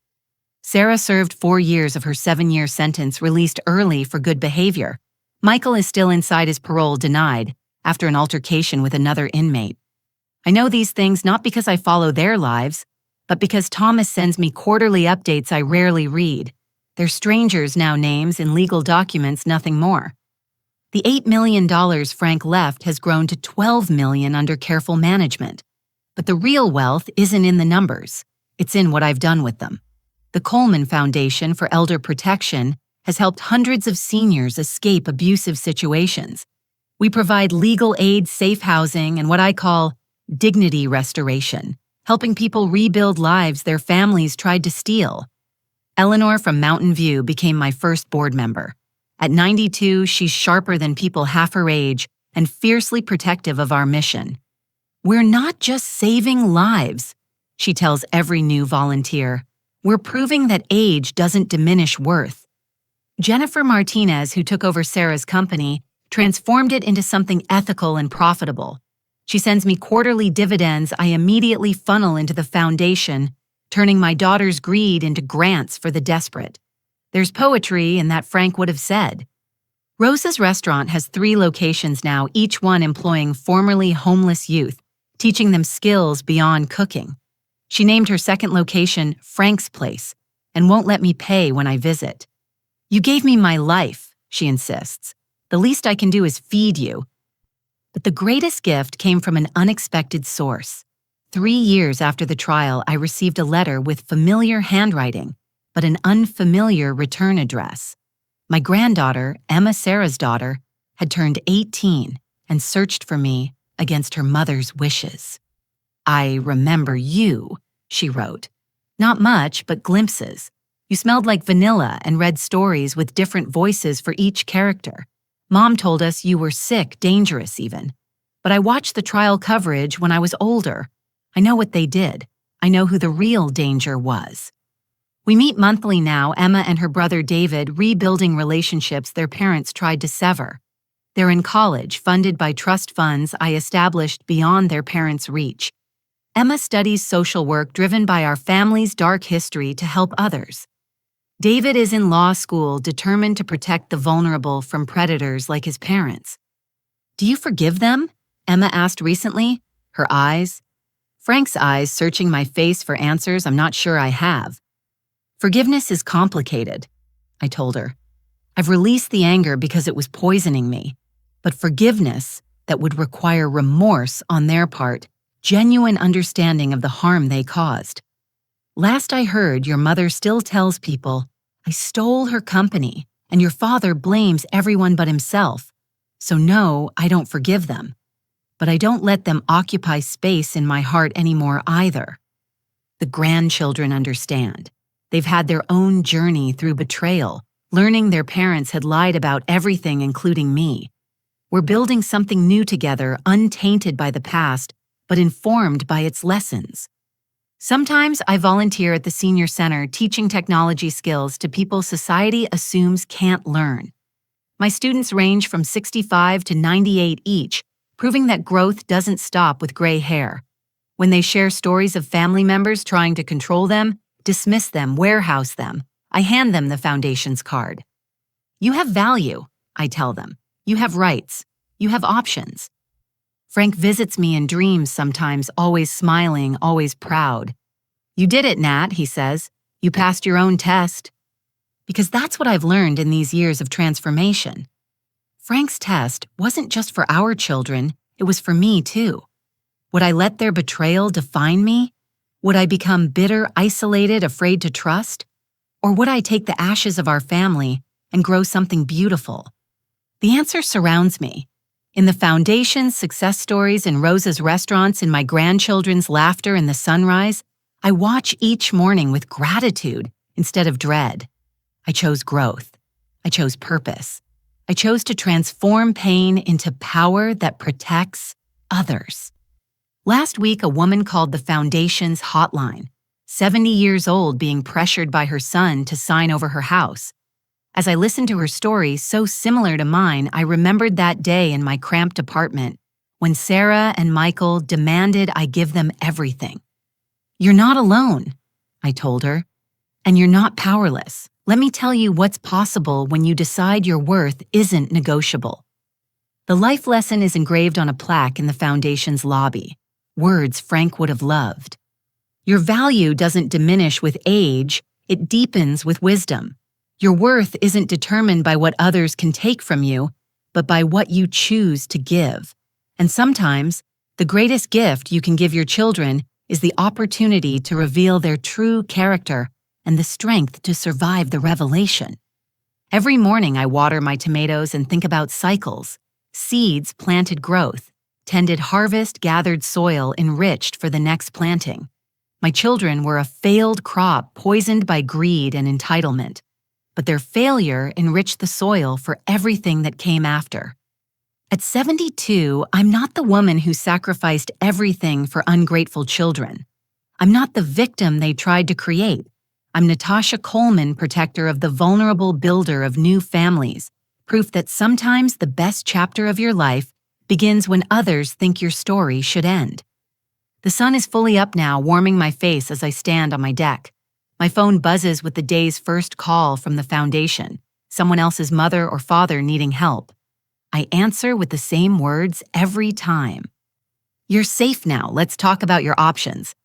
Sarah served 4 years of her 7-year sentence, released early for good behavior. Michael is still inside his parole, denied, after an altercation with another inmate. I know these things not because I follow their lives, but because Thomas sends me quarterly updates I rarely read. They're strangers now, names in legal documents, nothing more. The $8 million Frank left has grown to $12 million under careful management. But the real wealth isn't in the numbers. It's in what I've done with them. The Coleman Foundation for Elder Protection has helped hundreds of seniors escape abusive situations. We provide legal aid, safe housing, and what I call dignity restoration, helping people rebuild lives their families tried to steal. Eleanor from Mountain View became my first board member. At 92, she's sharper than people half her age and fiercely protective of our mission. We're not just saving lives, she tells every new volunteer. We're proving that age doesn't diminish worth. Jennifer Martinez, who took over Sarah's company, transformed it into something ethical and profitable. She sends me quarterly dividends I immediately funnel into the foundation, turning my daughter's greed into grants for the desperate. There's poetry in that Frank would have said. Rosa's restaurant has 3 locations now, each one employing formerly homeless youth, teaching them skills beyond cooking. She named her second location Frank's Place and won't let me pay when I visit. You gave me my life, she insists. The least I can do is feed you. But the greatest gift came from an unexpected source. 3 years after the trial, I received a letter with familiar handwriting, but an unfamiliar return address. My granddaughter, Emma, Sarah's daughter, had turned 18 and searched for me against her mother's wishes. I remember you, she wrote. Not much, but glimpses. You smelled like vanilla and read stories with different voices for each character. Mom told us you were sick, dangerous even. But I watched the trial coverage when I was older. I know what they did. I know who the real danger was. We meet monthly now, Emma and her brother David, rebuilding relationships their parents tried to sever. They're in college, funded by trust funds I established beyond their parents' reach. Emma studies social work driven by our family's dark history to help others. David is in law school, determined to protect the vulnerable from predators like his parents. Do you forgive them? Emma asked recently, her eyes. Frank's eyes searching my face for answers I'm not sure I have. Forgiveness is complicated, I told her. I've released the anger because it was poisoning me, but forgiveness that would require remorse on their part, genuine understanding of the harm they caused. Last I heard, your mother still tells people, I stole her company, and your father blames everyone but himself. So no, I don't forgive them. But I don't let them occupy space in my heart anymore either. The grandchildren understand. They've had their own journey through betrayal, learning their parents had lied about everything, including me. We're building something new together, untainted by the past, but informed by its lessons. Sometimes I volunteer at the senior center teaching technology skills to people society assumes can't learn. My students range from 65 to 98 each, proving that growth doesn't stop with gray hair. When they share stories of family members trying to control them, dismiss them, warehouse them, I hand them the Foundation's card. You have value, I tell them. You have rights. You have options. Frank visits me in dreams sometimes, always smiling, always proud. You did it, Nat, he says. You passed your own test. Because that's what I've learned in these years of transformation. Frank's test wasn't just for our children, it was for me too. Would I let their betrayal define me? Would I become bitter, isolated, afraid to trust? Or would I take the ashes of our family and grow something beautiful? The answer surrounds me. In the Foundation's success stories, in Rosa's restaurants, in my grandchildren's laughter in the sunrise, I watch each morning with gratitude instead of dread. I chose growth. I chose purpose. I chose to transform pain into power that protects others. Last week, a woman called the Foundation's hotline, 70 years old, being pressured by her son to sign over her house. As I listened to her story, so similar to mine, I remembered that day in my cramped apartment when Sarah and Michael demanded I give them everything. You're not alone, I told her, and you're not powerless. Let me tell you what's possible when you decide your worth isn't negotiable. The life lesson is engraved on a plaque in the Foundation's lobby, words Frank would have loved. Your value doesn't diminish with age, it deepens with wisdom. Your worth isn't determined by what others can take from you, but by what you choose to give. And sometimes, the greatest gift you can give your children is the opportunity to reveal their true character and the strength to survive the revelation. Every morning I water my tomatoes and think about cycles. Seeds planted growth, tended harvest, gathered soil, enriched for the next planting. My children were a failed crop poisoned by greed and entitlement, but their failure enriched the soil for everything that came after. At 72, I'm not the woman who sacrificed everything for ungrateful children. I'm not the victim they tried to create. I'm Natasha Coleman, protector of the vulnerable, builder of new families, proof that sometimes the best chapter of your life begins when others think your story should end. The sun is fully up now, warming my face as I stand on my deck. My phone buzzes with the day's first call from the Foundation, someone else's mother or father needing help. I answer with the same words every time. You're safe now, let's talk about your options.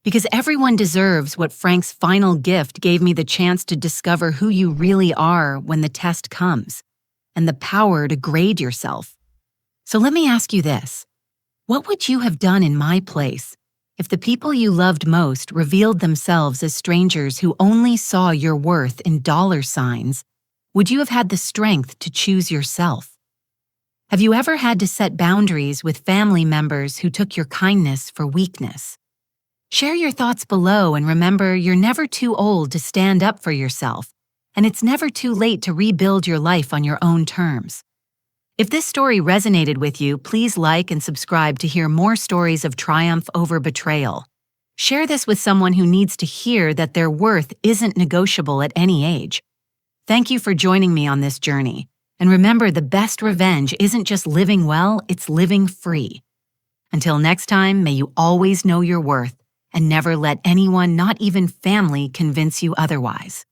Because everyone deserves what Frank's final gift gave me, the chance to discover who you really are when the test comes, and the power to grade yourself. So let me ask you this. What would you have done in my place if the people you loved most revealed themselves as strangers who only saw your worth in dollar signs? Would you have had the strength to choose yourself? Have you ever had to set boundaries with family members who took your kindness for weakness? Share your thoughts below, and remember, you're never too old to stand up for yourself, and it's never too late to rebuild your life on your own terms. If this story resonated with you, please like and subscribe to hear more stories of triumph over betrayal. Share this with someone who needs to hear that their worth isn't negotiable at any age. Thank you for joining me on this journey. And remember, the best revenge isn't just living well, it's living free. Until next time, may you always know your worth and never let anyone, not even family, convince you otherwise.